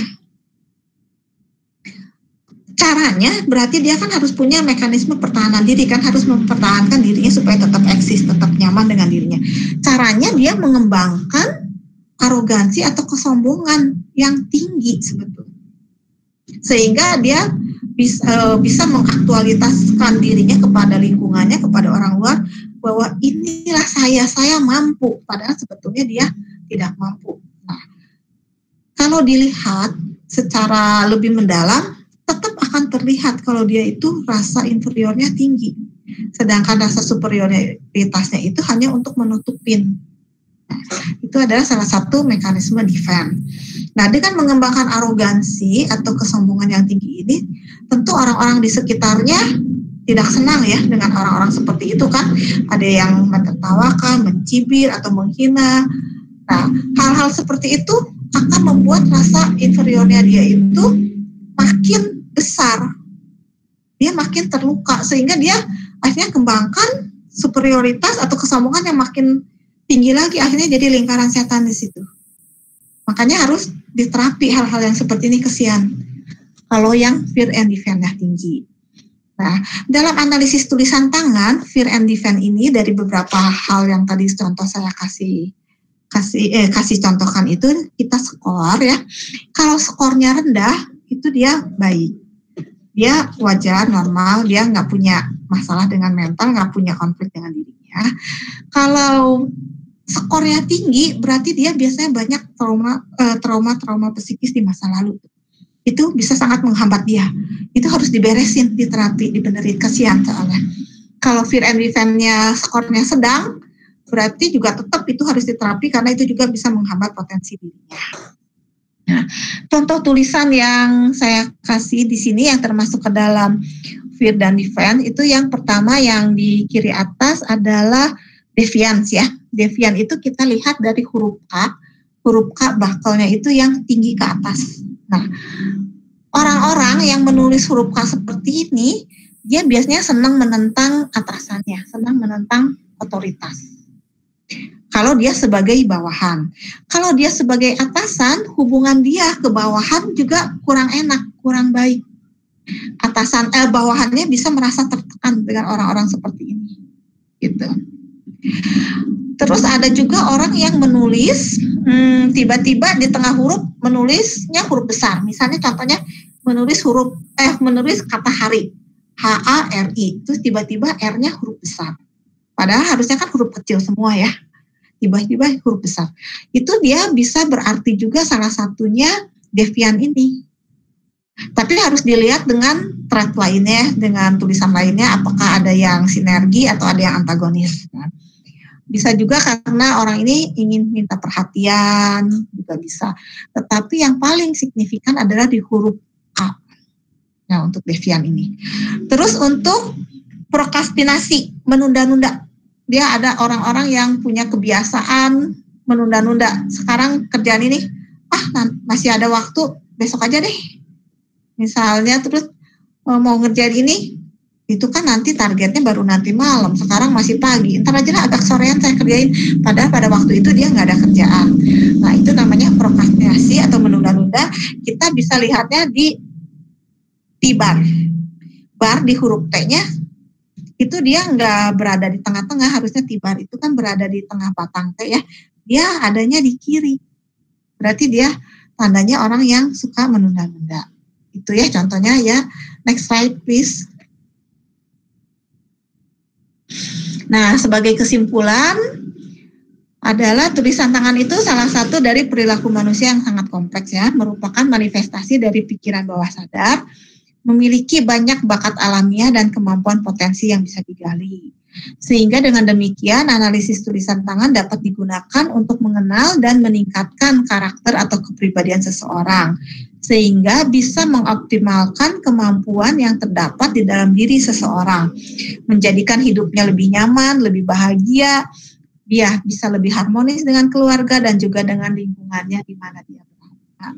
Caranya berarti dia kan harus punya mekanisme pertahanan diri, kan harus mempertahankan dirinya supaya tetap eksis, tetap nyaman dengan dirinya. Caranya dia mengembangkan arogansi atau kesombongan yang tinggi sebetulnya. Sehingga dia bisa mengaktualisasikan dirinya kepada lingkungannya, kepada orang luar, bahwa inilah saya mampu, padahal sebetulnya dia tidak mampu. Nah, kalau dilihat secara lebih mendalam, tetap akan terlihat kalau dia itu rasa inferiornya tinggi, sedangkan rasa superioritasnya itu hanya untuk menutupin. Nah, itu adalah salah satu mekanisme defense. Nah, dengan mengembangkan arogansi atau kesombongan yang tinggi ini, tentu orang-orang di sekitarnya tidak senang ya dengan orang-orang seperti itu kan. Ada yang menertawakan, mencibir atau menghina. Nah, hal-hal seperti itu akan membuat rasa inferiornya dia itu makin besar. Dia makin terluka sehingga dia akhirnya kembangkan superioritas atau kesombongan yang makin tinggi lagi, akhirnya jadi lingkaran setan di situ. Makanya harus diterapi hal-hal yang seperti ini, kesian kalau yang fear and defense-nya tinggi. Nah, dalam analisis tulisan tangan, fear and defense ini dari beberapa hal yang tadi contoh saya kasih contohkan itu, kita skor ya. Kalau skornya rendah, itu dia baik. Dia wajar, normal, dia nggak punya masalah dengan mental, nggak punya konflik dengan dirinya. Kalau skornya tinggi, berarti dia biasanya banyak trauma psikis di masa lalu. Itu bisa sangat menghambat dia. Itu harus diberesin, diterapi, dibenerin, kasihan soalnya. Kalau fear and defense-nya skornya sedang, berarti juga tetap itu harus diterapi karena itu juga bisa menghambat potensi dirinya. Nah, contoh tulisan yang saya kasih di sini yang termasuk ke dalam fear dan defense itu yang pertama yang di kiri atas adalah defiance ya. Defiant itu kita lihat dari huruf K bakalnya itu yang tinggi ke atas. Nah, orang-orang yang menulis huruf K seperti ini, dia biasanya senang menentang atasannya, senang menentang otoritas. Kalau dia sebagai bawahan. Kalau dia sebagai atasan, hubungan dia ke bawahan juga kurang enak, kurang baik. Bawahannya bisa merasa tertekan dengan orang-orang seperti ini. Gitu. Terus ada juga orang yang menulis, tiba-tiba di tengah huruf menulisnya huruf besar. Misalnya contohnya menulis kata hari, H-A-R-I, terus tiba-tiba R-nya huruf besar. Padahal harusnya kan huruf kecil semua ya. Tiba-tiba huruf besar. Itu dia bisa berarti juga salah satunya devian ini. Tapi harus dilihat dengan thread lainnya, dengan tulisan lainnya, apakah ada yang sinergi atau ada yang antagonis. Bisa juga karena orang ini ingin minta perhatian, juga bisa. Tetapi yang paling signifikan adalah di huruf K. Nah, untuk devian ini. Terus untuk prokrastinasi, menunda-nunda. Dia ada orang-orang yang punya kebiasaan menunda-nunda. Sekarang kerjaan ini, masih ada waktu, besok aja deh. Misalnya terus mau ngerjain ini, itu kan nanti targetnya baru nanti malam. Sekarang masih pagi, ntar aja lah agak sorean saya kerjain. Padahal pada waktu itu dia nggak ada kerjaan. Nah, itu namanya prokrastinasi atau menunda-nunda. Kita bisa lihatnya di T-bar. Bar di huruf T-nya, itu dia nggak berada di tengah-tengah, harusnya T-bar itu kan berada di tengah batang T ya. Dia adanya di kiri. Berarti dia tandanya orang yang suka menunda-nunda. Itu ya contohnya ya. Next slide please. Nah, sebagai kesimpulan adalah tulisan tangan itu salah satu dari perilaku manusia yang sangat kompleks ya, merupakan manifestasi dari pikiran bawah sadar, memiliki banyak bakat alamiah dan kemampuan potensi yang bisa digali. Sehingga dengan demikian analisis tulisan tangan dapat digunakan untuk mengenal dan meningkatkan karakter atau kepribadian seseorang. Sehingga bisa mengoptimalkan kemampuan yang terdapat di dalam diri seseorang. Menjadikan hidupnya lebih nyaman, lebih bahagia, dia bisa lebih harmonis dengan keluarga dan juga dengan lingkungannya di mana dia berada.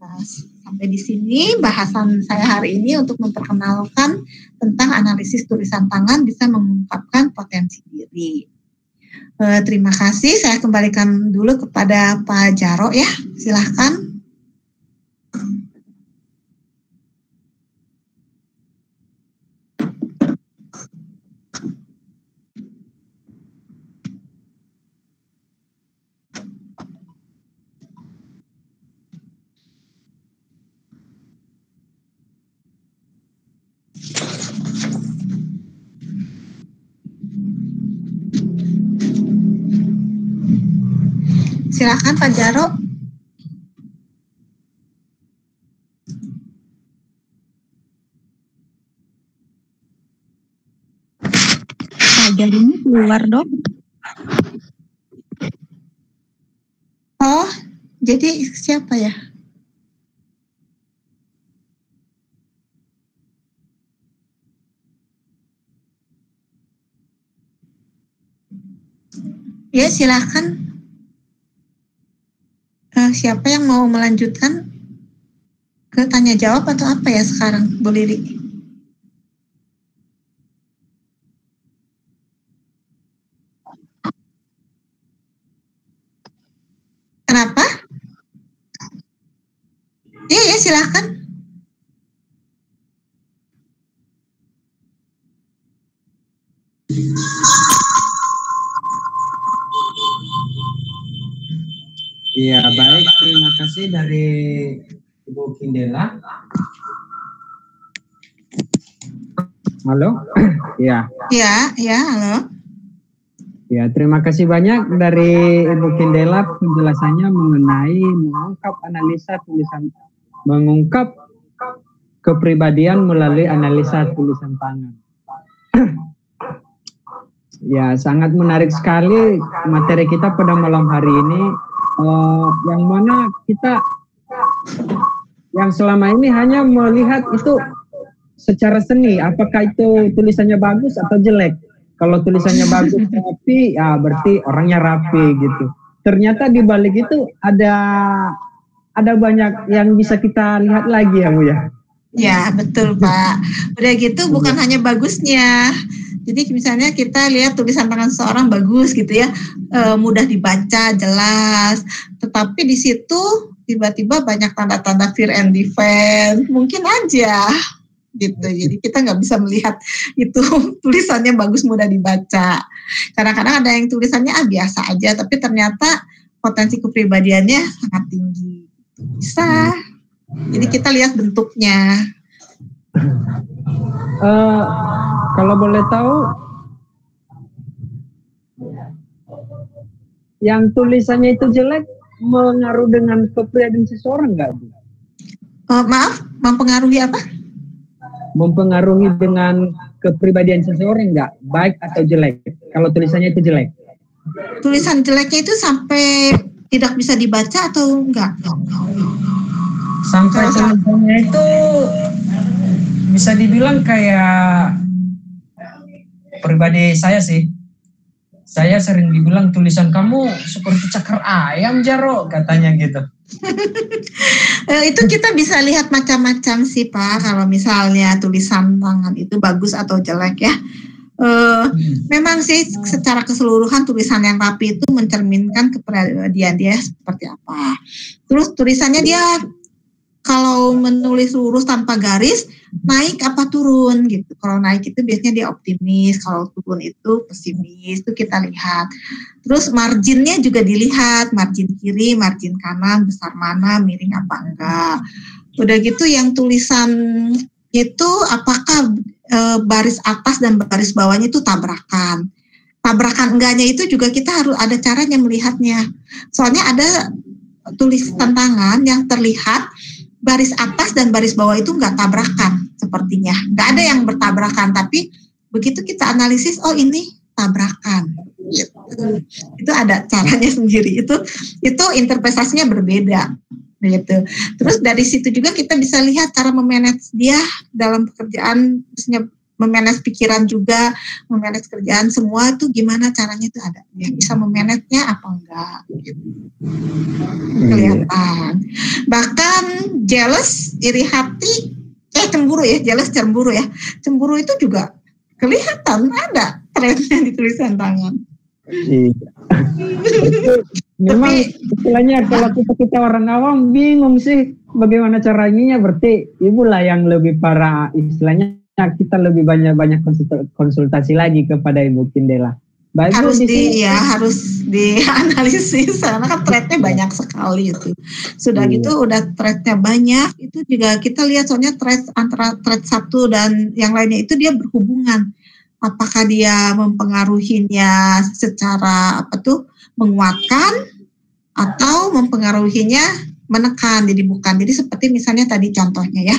Nah, sampai di sini bahasan saya hari ini untuk memperkenalkan tentang analisis tulisan tangan bisa mengungkapkan potensi diri. Terima kasih, saya kembalikan dulu kepada Pak Jaro ya, silahkan. Silakan Pak Jaro. Pak Jaronya keluar dok. Oh, jadi siapa ya? Ya, silakan. Siapa yang mau melanjutkan ke tanya jawab atau apa ya sekarang, Bu Lili? Kenapa? Ya silakan. Iya, baik. Terima kasih dari Ibu Kindela. Halo? Ya. Ya, halo. Ya, terima kasih banyak dari Ibu Kindela penjelasannya mengenai mengungkap kepribadian melalui analisa tulisan tangan. Ya, sangat menarik sekali materi kita pada malam hari ini. Yang mana kita yang selama ini hanya melihat itu secara seni, apakah itu tulisannya bagus atau jelek. Kalau tulisannya bagus rapi, ya berarti orangnya rapi gitu. Ternyata di balik itu ada banyak yang bisa kita lihat lagi ya Bu ya. Ya betul Pak. Udah gitu bukan hanya bagusnya. Jadi misalnya kita lihat tulisan tangan seseorang bagus gitu ya, mudah dibaca, jelas. Tetapi di situ tiba-tiba banyak tanda-tanda fear and defense, mungkin aja gitu. Jadi kita nggak bisa melihat itu tulisannya bagus, mudah dibaca. Kadang-kadang ada yang tulisannya biasa aja, tapi ternyata potensi kepribadiannya sangat tinggi. Bisa. Jadi kita lihat bentuknya. Kalau boleh tahu, yang tulisannya itu jelek mengaruh dengan kepribadian seseorang nggak Bu? Maaf, mempengaruhi apa? Mempengaruhi dengan kepribadian seseorang nggak, baik atau jelek, kalau tulisannya itu jelek? Tulisan jeleknya itu sampai tidak bisa dibaca atau enggak? Sampai tulisannya itu bisa dibilang kayak pribadi saya sih. Saya sering dibilang tulisan kamu seperti cakar ayam Jaro, katanya gitu. Itu kita bisa lihat macam-macam sih Pak. Kalau misalnya tulisan tangan itu bagus atau jelek ya. Memang sih secara keseluruhan tulisan yang rapi itu mencerminkan kepribadian dia seperti apa. Terus tulisannya dia kalau menulis lurus tanpa garis, naik apa turun gitu. Kalau naik itu biasanya dia optimis, kalau turun itu pesimis, itu kita lihat. Terus marginnya juga dilihat, margin kiri, margin kanan, besar mana, miring apa enggak. Udah gitu yang tulisan itu apakah baris atas dan baris bawahnya itu tabrakan. Tabrakan enggaknya itu juga kita harus ada caranya melihatnya. Soalnya ada tulisan tangan yang terlihat baris atas dan baris bawah itu enggak tabrakan sepertinya. Enggak ada yang bertabrakan, tapi begitu kita analisis, oh ini tabrakan. Gitu. Itu ada caranya sendiri. Itu interpretasinya berbeda. Gitu. Terus dari situ juga kita bisa lihat cara memanage dia dalam pekerjaan, misalnya memanage pikiran juga, memanage kerjaan semua itu gimana caranya itu ada. Dia bisa memanage-nya apa enggak gitu. Kelihatan. Bahkan jealous, iri hati, cemburu ya, jealous cemburu ya. Cemburu itu juga kelihatan ada trennya di tulisan tangan. Iya. Memang istilahnya kalau kita orang awam bingung sih bagaimana caranya, berarti Ibu lah yang lebih parah, istilahnya kita lebih banyak konsultasi lagi kepada Ibu Kindela. Baik, harus dianalisis karena kan thread-nya banyak sekali itu. Sudah gitu udah thread-nya banyak, itu juga kita lihat soalnya thread antara thread satu dan yang lainnya itu dia berhubungan. Apakah dia mempengaruhinya secara menguatkan atau mempengaruhinya menekan, jadi bukan. Jadi seperti misalnya tadi contohnya ya,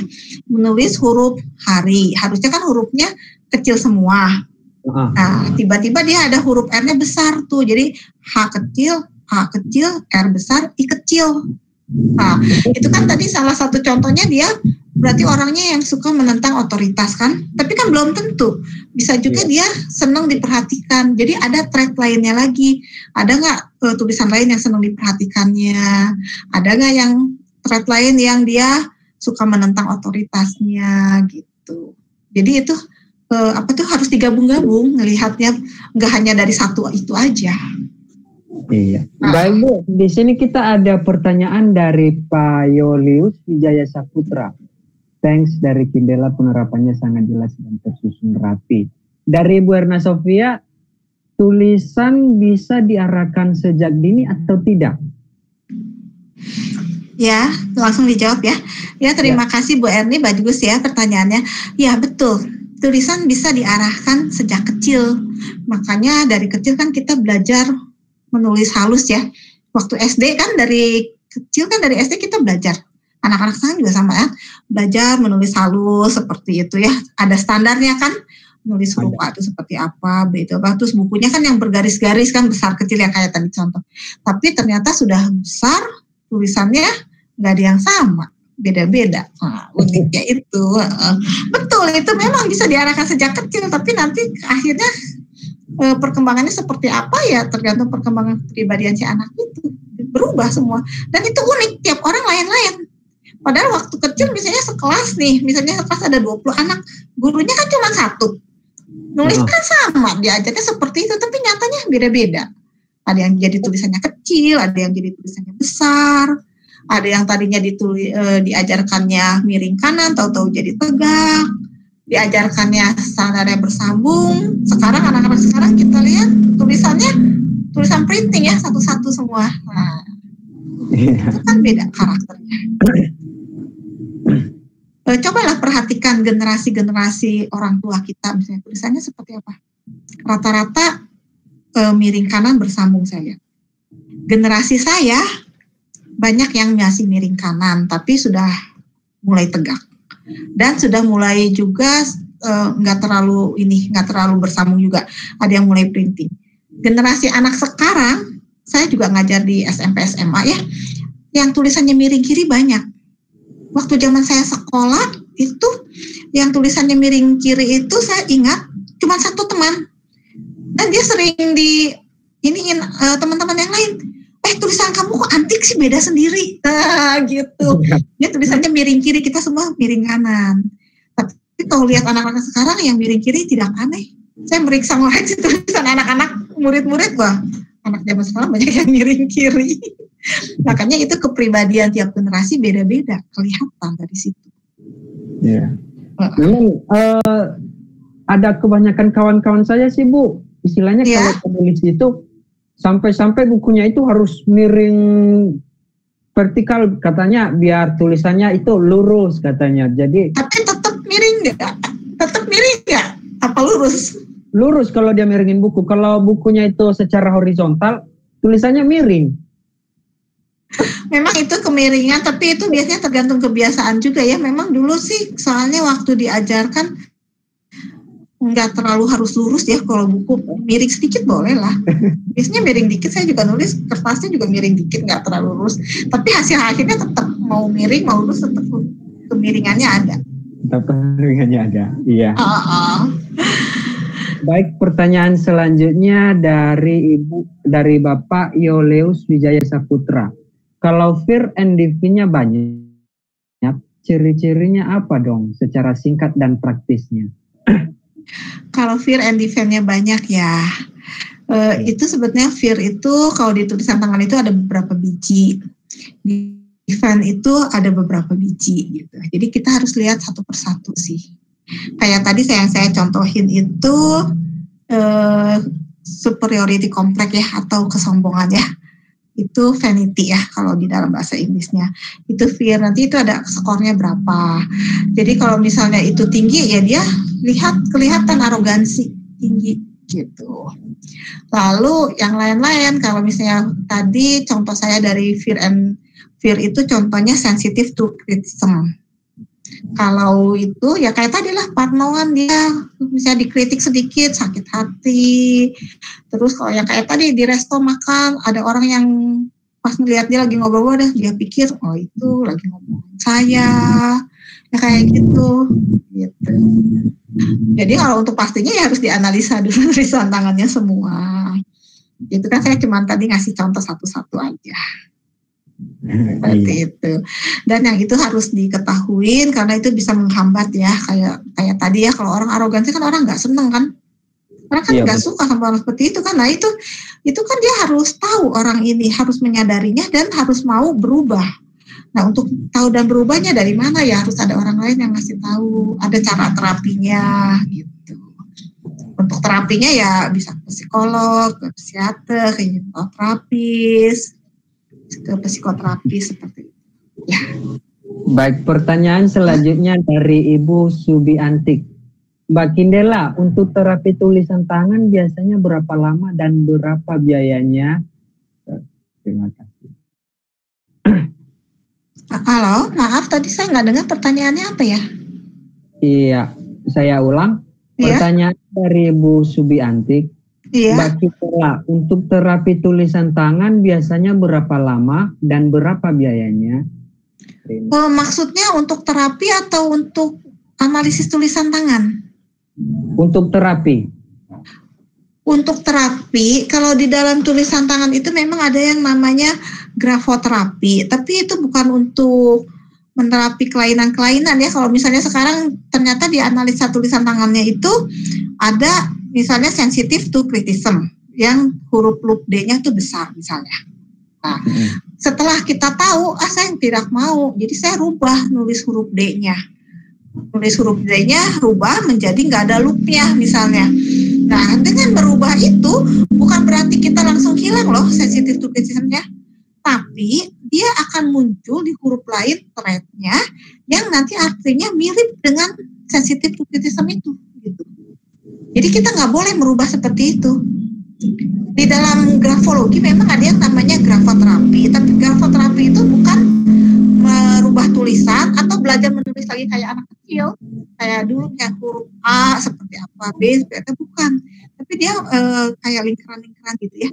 menulis huruf hari, harusnya kan hurufnya kecil semua. Nah, tiba-tiba dia ada huruf R-nya besar tuh, jadi H kecil, R besar, I kecil. Nah, itu kan tadi salah satu contohnya dia berarti orangnya yang suka menentang otoritas kan, tapi kan belum tentu. Bisa juga dia senang diperhatikan. Jadi ada trait lainnya lagi. Ada nggak tulisan lain yang senang diperhatikannya? Ada nggak yang trait lain yang dia suka menentang otoritasnya gitu. Jadi itu harus digabung-gabung ngelihatnya, nggak hanya dari satu itu aja. Iya. Baik Bu, di sini kita ada pertanyaan dari Pak Yolius Wijaya Saputra. Thanks dari Kindela, penerapannya sangat jelas dan tersusun rapi. Dari Bu Erna Sofia, tulisan bisa diarahkan sejak dini atau tidak? Ya, langsung dijawab ya. Ya, terima kasih Bu Erni, bagus ya pertanyaannya. Ya, betul. Tulisan bisa diarahkan sejak kecil. Makanya dari kecil kan kita belajar menulis halus ya. Waktu SD kan dari kecil kan dari SD kita belajar. Anak-anak sekarang juga sama ya, belajar menulis halus seperti itu ya. Ada standarnya kan, nulis huruf A itu seperti apa, B itu apa. Terus bukunya kan yang bergaris-garis kan besar kecil ya kayak tadi contoh. Tapi ternyata sudah besar tulisannya nggak ada yang sama, beda-beda. Nah, uniknya itu. Betul, itu memang bisa diarahkan sejak kecil, tapi nanti akhirnya perkembangannya seperti apa ya tergantung perkembangan kepribadian si anak itu. Berubah semua. Dan itu unik, tiap orang lain-lain. Padahal waktu kecil misalnya sekelas nih, misalnya sekelas ada 20 anak, gurunya kan cuma satu. Nulis kan sama, diajarnya seperti itu, tapi nyatanya beda-beda. Ada yang jadi tulisannya kecil, ada yang jadi tulisannya besar, ada yang tadinya diajarkannya miring kanan, tahu-tahu jadi tegak, diajarkannya standarnya bersambung. Sekarang anak-anak sekarang kita lihat tulisan printing ya, satu-satu semua. Nah, itu kan beda karakternya. Cobalah perhatikan generasi-generasi orang tua kita, misalnya tulisannya seperti apa. Rata-rata miring kanan bersambung saya. Generasi saya banyak yang masih miring kanan, tapi sudah mulai tegak dan sudah mulai juga nggak terlalu bersambung juga. Ada yang mulai printing. Generasi anak sekarang, saya juga ngajar di SMP SMA ya, yang tulisannya miring kiri banyak. Waktu zaman saya sekolah itu, yang tulisannya miring kiri itu saya ingat cuma satu teman, dan dia sering teman-teman yang lain. Tulisan kamu kok antik sih, beda sendiri. Gitu. Dia tulisannya miring kiri, kita semua miring kanan. Tapi kalau lihat anak-anak sekarang yang miring kiri tidak aneh. Saya meriksa ngoreksi tulisan anak-anak, murid-murid, wah, anak zaman sekarang banyak yang miring kiri. Makanya itu kepribadian tiap generasi beda-beda, kelihatan dari situ. Ya. Memang ada kebanyakan kawan-kawan saya sih Bu, istilahnya kalau penulis itu sampai-sampai bukunya itu harus miring vertikal katanya, biar tulisannya itu lurus katanya. Jadi tapi tetap miring nggak? Tetap miring nggak? Apa lurus? Lurus kalau dia miringin buku. Kalau bukunya itu secara horizontal, tulisannya miring. Memang itu kemiringan, tapi itu biasanya tergantung kebiasaan juga ya. Memang dulu sih, soalnya waktu diajarkan nggak terlalu harus lurus ya. Kalau buku miring sedikit boleh lah. Biasanya miring dikit, saya juga nulis kertasnya juga miring dikit, nggak terlalu lurus. Tapi hasil-hasilnya tetap mau miring, mau lurus, tetap kemiringannya ada. Tetap kemiringannya ada, iya. Baik, pertanyaan selanjutnya dari Bapak Yoleus Wijaya Saputra. Kalau fear and envy-nya banyak, ciri-cirinya apa dong secara singkat dan praktisnya? Kalau fear and envy-nya banyak ya, itu sebetulnya fear itu kalau di tulisan tangan itu ada beberapa biji, di event itu ada beberapa biji gitu. Jadi kita harus lihat satu persatu sih. Kayak tadi yang saya contohin itu superiority complex ya, atau kesombongan ya. Itu vanity ya kalau di dalam bahasa Inggrisnya. Itu fear, nanti itu ada skornya berapa. Jadi kalau misalnya itu tinggi ya dia kelihatan arogansi tinggi gitu. Lalu yang lain-lain, kalau misalnya tadi contoh saya dari fear itu contohnya sensitive to criticism. Kalau itu ya kayak tadi lah, parnoan, dia misalnya dikritik sedikit sakit hati. Terus kalau yang kayak tadi di resto makan, ada orang yang pas ngeliat dia lagi ngobrol, dia pikir oh itu lagi ngomong saya, ya kayak gitu. Jadi kalau untuk pastinya ya harus dianalisa dulu tulisan tangannya semua. Itu kan saya cuma tadi ngasih contoh satu-satu aja. Seperti itu. Dan yang itu harus diketahui karena itu bisa menghambat ya, kayak tadi ya, kalau orang arogansi kan orang nggak seneng kan, orang kan nggak suka sama orang seperti itu kan. Nah itu kan dia harus tahu, orang ini harus menyadarinya dan harus mau berubah. Nah untuk tahu dan berubahnya dari mana ya, harus ada orang lain yang ngasih tahu, ada cara terapinya gitu. Untuk terapinya ya bisa ke psikolog, ke psikiater, ke hipnoterapis, ke psikoterapi seperti itu. Ya. Baik, pertanyaan selanjutnya dari Ibu Subiantik. Mbak Kindela, untuk terapi tulisan tangan biasanya berapa lama dan berapa biayanya? Terima kasih. Halo, maaf tadi saya nggak dengar pertanyaannya apa ya? Iya, saya ulang. Pertanyaan dari Ibu Subiantik. Iya. Mbak Kindela, untuk terapi tulisan tangan biasanya berapa lama dan berapa biayanya? Maksudnya untuk terapi atau untuk analisis tulisan tangan? Untuk terapi. Untuk terapi, kalau di dalam tulisan tangan itu memang ada yang namanya grafoterapi, tapi itu bukan untuk menerapi kelainan-kelainan ya. Kalau misalnya sekarang ternyata di analisa tulisan tangannya itu ada misalnya sensitive to criticism, yang huruf D-nya itu besar misalnya. Nah, setelah kita tahu, saya tidak mau, jadi saya rubah nulis huruf D-nya. Nulis huruf D-nya rubah menjadi nggak ada loop-nya misalnya. Nah, dengan berubah itu bukan berarti kita langsung hilang loh sensitive to criticism-nya, tapi dia akan muncul di huruf lain thread-nya yang nanti artinya mirip dengan sensitive to criticism itu. Gitu. Jadi kita nggak boleh merubah seperti itu. Di dalam grafologi memang ada yang namanya grafoterapi, tapi grafoterapi itu bukan merubah tulisan atau belajar menulis lagi kayak anak kecil, kayak dulu yang huruf A seperti apa, B seperti apa, bukan. Tapi dia kayak lingkaran-lingkaran gitu ya.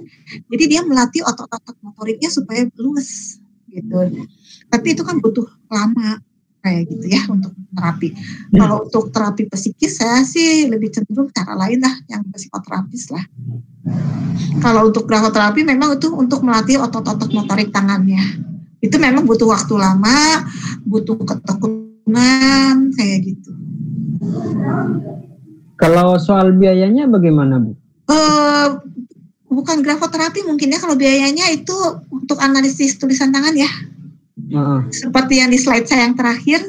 Jadi dia melatih otot-otot motoriknya supaya luas gitu. Tapi itu kan butuh lama kayak gitu ya untuk terapi. Kalau untuk terapi psikis saya sih lebih cenderung cara lain lah, yang psikoterapis lah. Kalau untuk grafoterapi memang itu untuk melatih otot-otot motorik tangannya. Itu memang butuh waktu lama, butuh ketekunan kayak gitu. Kalau soal biayanya bagaimana, Bu? Bukan grafoterapi mungkin ya, kalau biayanya itu untuk analisis tulisan tangan ya. Seperti yang di slide saya yang terakhir.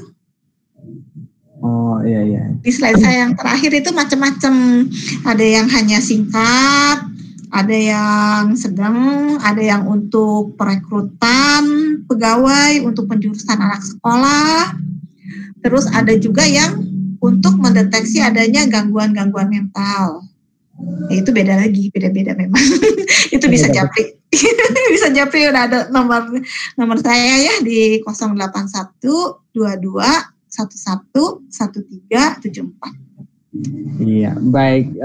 Oh iya. Di slide saya yang terakhir itu macam-macam. Ada yang hanya singkat, ada yang sedang, ada yang untuk perekrutan pegawai, untuk penjurusan anak sekolah. Terus ada juga yang untuk mendeteksi adanya gangguan-gangguan mental. Ya, itu beda lagi, beda-beda memang. Itu bisa japri. Bisa japri, udah ada nomor saya ya di 081 22 11 1374. Iya, baik.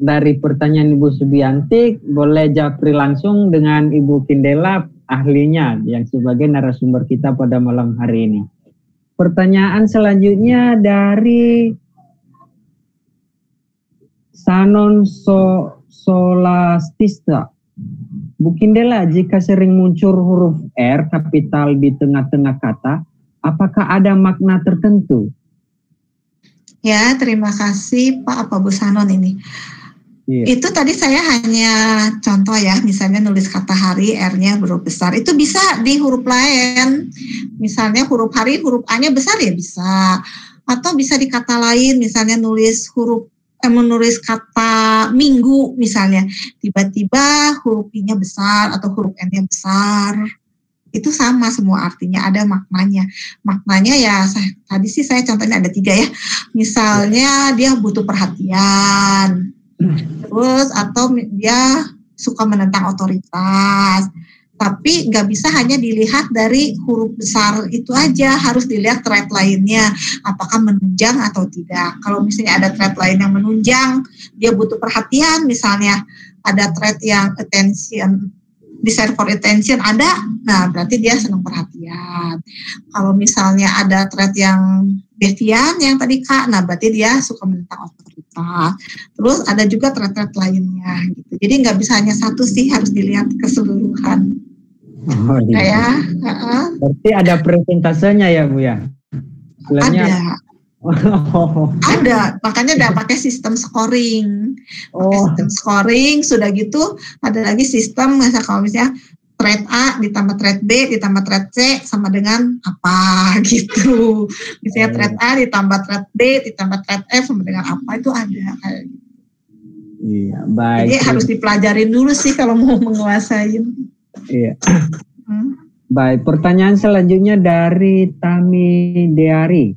Dari pertanyaan Ibu Subianti, boleh japri langsung dengan Ibu Kindela, ahlinya yang sebagai narasumber kita pada malam hari ini. Pertanyaan selanjutnya dari Sanon Solastista. Bu Kindela, jika sering muncul huruf R kapital di tengah-tengah kata, apakah ada makna tertentu? Ya, terima kasih Pak Bu Sanon ini. Yeah. Itu tadi saya hanya contoh ya, misalnya nulis kata hari, R-nya huruf besar. Itu bisa di huruf lain. Misalnya huruf hari, huruf A-nya besar ya bisa. Atau bisa di kata lain, misalnya nulis kata minggu misalnya. Tiba-tiba huruf I-nya besar atau huruf N-nya besar. Itu sama semua artinya, ada maknanya. Maknanya ya tadi sih saya contohnya ada 3 ya. Misalnya dia butuh perhatian, terus atau dia suka menentang otoritas. Tapi nggak bisa hanya dilihat dari huruf besar itu aja, harus dilihat thread lainnya, apakah menunjang atau tidak. Kalau misalnya ada thread lain yang menunjang, dia butuh perhatian, misalnya ada thread yang attention, desire for attention ada, nah berarti dia senang perhatian. Kalau misalnya ada thread yang devian yang tadi Kak, nah berarti dia suka menentang otoritas. Terus ada juga thread-thread lainnya gitu. Jadi nggak bisa hanya satu sih, harus dilihat keseluruhan. Oh, iya. Berarti ada persentasenya ya Bu ya? Sebenarnya ada, makanya udah pakai sistem scoring. Sistem scoring, sudah gitu ada lagi sistem, kalau misalnya thread A ditambah thread B ditambah thread C sama dengan apa gitu. Misalnya thread A ditambah thread B ditambah thread F sama dengan apa, itu ada kayak gitu. Iya, baik. Jadi harus dipelajarin dulu sih kalau mau menguasai. Iya. Baik, pertanyaan selanjutnya dari Tami Deari.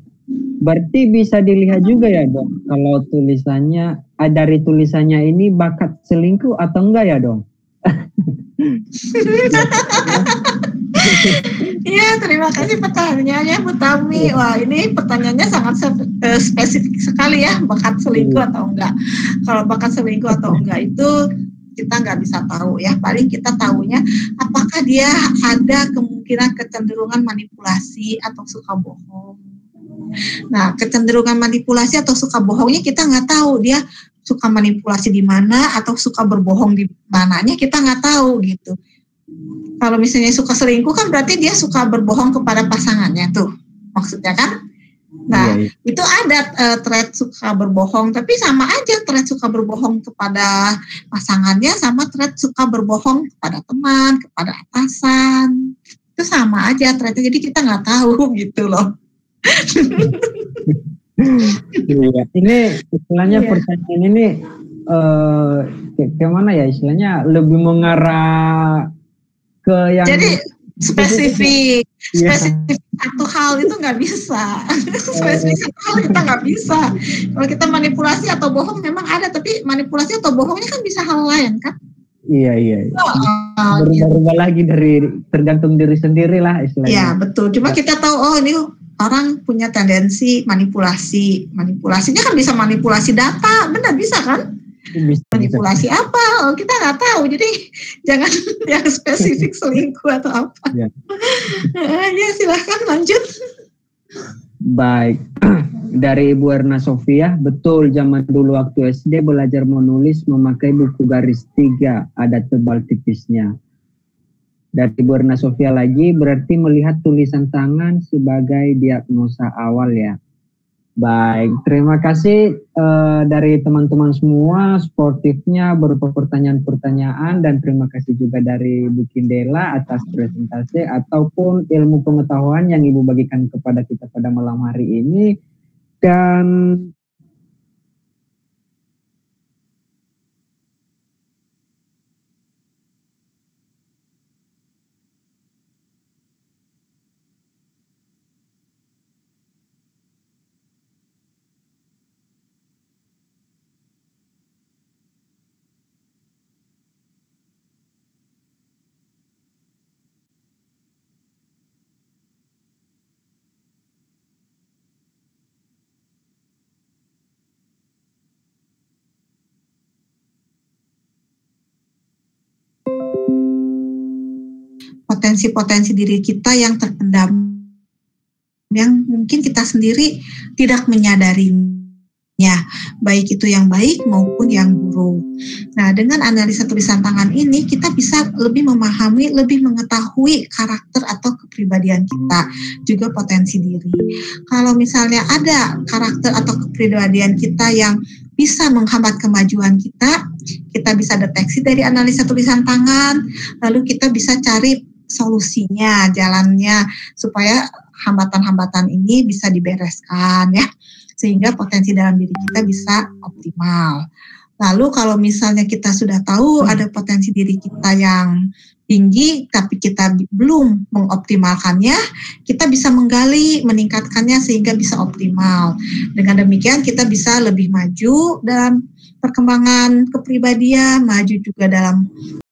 Berarti bisa dilihat juga ya dong, kalau tulisannya, dari tulisannya ini bakat selingkuh atau enggak ya dong? Iya, terima kasih pertanyaannya Bu Tami. Wah, ini pertanyaannya sangat spesifik sekali ya, bakat selingkuh atau enggak. Kalau bakat selingkuh atau enggak itu kita nggak bisa tahu ya. Paling kita tahunya apakah dia ada kemungkinan kecenderungan manipulasi atau suka bohong. Nah, kecenderungan manipulasi atau suka bohongnya kita nggak tahu, dia suka manipulasi di mana atau suka berbohong di mananya kita nggak tahu gitu. Kalau misalnya suka selingkuh kan berarti dia suka berbohong kepada pasangannya tuh, maksudnya kan? Nah, itu ada trait suka berbohong, tapi sama aja trait suka berbohong kepada pasangannya sama trait suka berbohong kepada teman, kepada atasan. Itu sama aja traitnya, jadi kita nggak tahu gitu loh. Ini istilahnya pertanyaan ini kemana ya, istilahnya lebih mengarah ke yang jadi spesifik satu hal itu nggak bisa. Spesifik satu hal kita nggak bisa. Kalau kita manipulasi atau bohong memang ada, tapi manipulasi atau bohongnya kan bisa hal lain kan. Iya. Berubah lagi dari tergantung diri sendiri lah istilahnya. Iya betul. Cuma kita tahu ini orang punya tendensi manipulasi. Manipulasinya kan bisa manipulasi data, benar bisa kan? Manipulasi apa? Kita nggak tahu. Jadi jangan yang spesifik selingkuh atau apa. Ya, silahkan lanjut. Baik. Dari Ibu Erna Sofia, betul zaman dulu waktu SD belajar menulis memakai buku garis 3, ada tebal tipisnya. Dari Ibu Erna Sofia lagi, berarti melihat tulisan tangan sebagai diagnosa awal ya. Baik, terima kasih dari teman-teman semua, sportifnya berupa pertanyaan-pertanyaan, dan terima kasih juga dari Bu Kindela atas presentasi ataupun ilmu pengetahuan yang Ibu bagikan kepada kita pada malam hari ini. Dan potensi-potensi diri kita yang terpendam, yang mungkin kita sendiri tidak menyadarinya, baik itu yang baik maupun yang buruk. Nah, dengan analisa tulisan tangan ini kita bisa lebih memahami, lebih mengetahui karakter atau kepribadian kita, juga potensi diri. Kalau misalnya ada karakter atau kepribadian kita yang bisa menghambat kemajuan kita bisa deteksi dari analisa tulisan tangan, lalu kita bisa cari solusinya, jalannya, supaya hambatan-hambatan ini bisa dibereskan ya, sehingga potensi dalam diri kita bisa optimal. Lalu kalau misalnya kita sudah tahu ada potensi diri kita yang tinggi, tapi kita belum mengoptimalkannya, kita bisa menggali, meningkatkannya sehingga bisa optimal. Dengan demikian kita bisa lebih maju dalam perkembangan kepribadian, maju juga dalam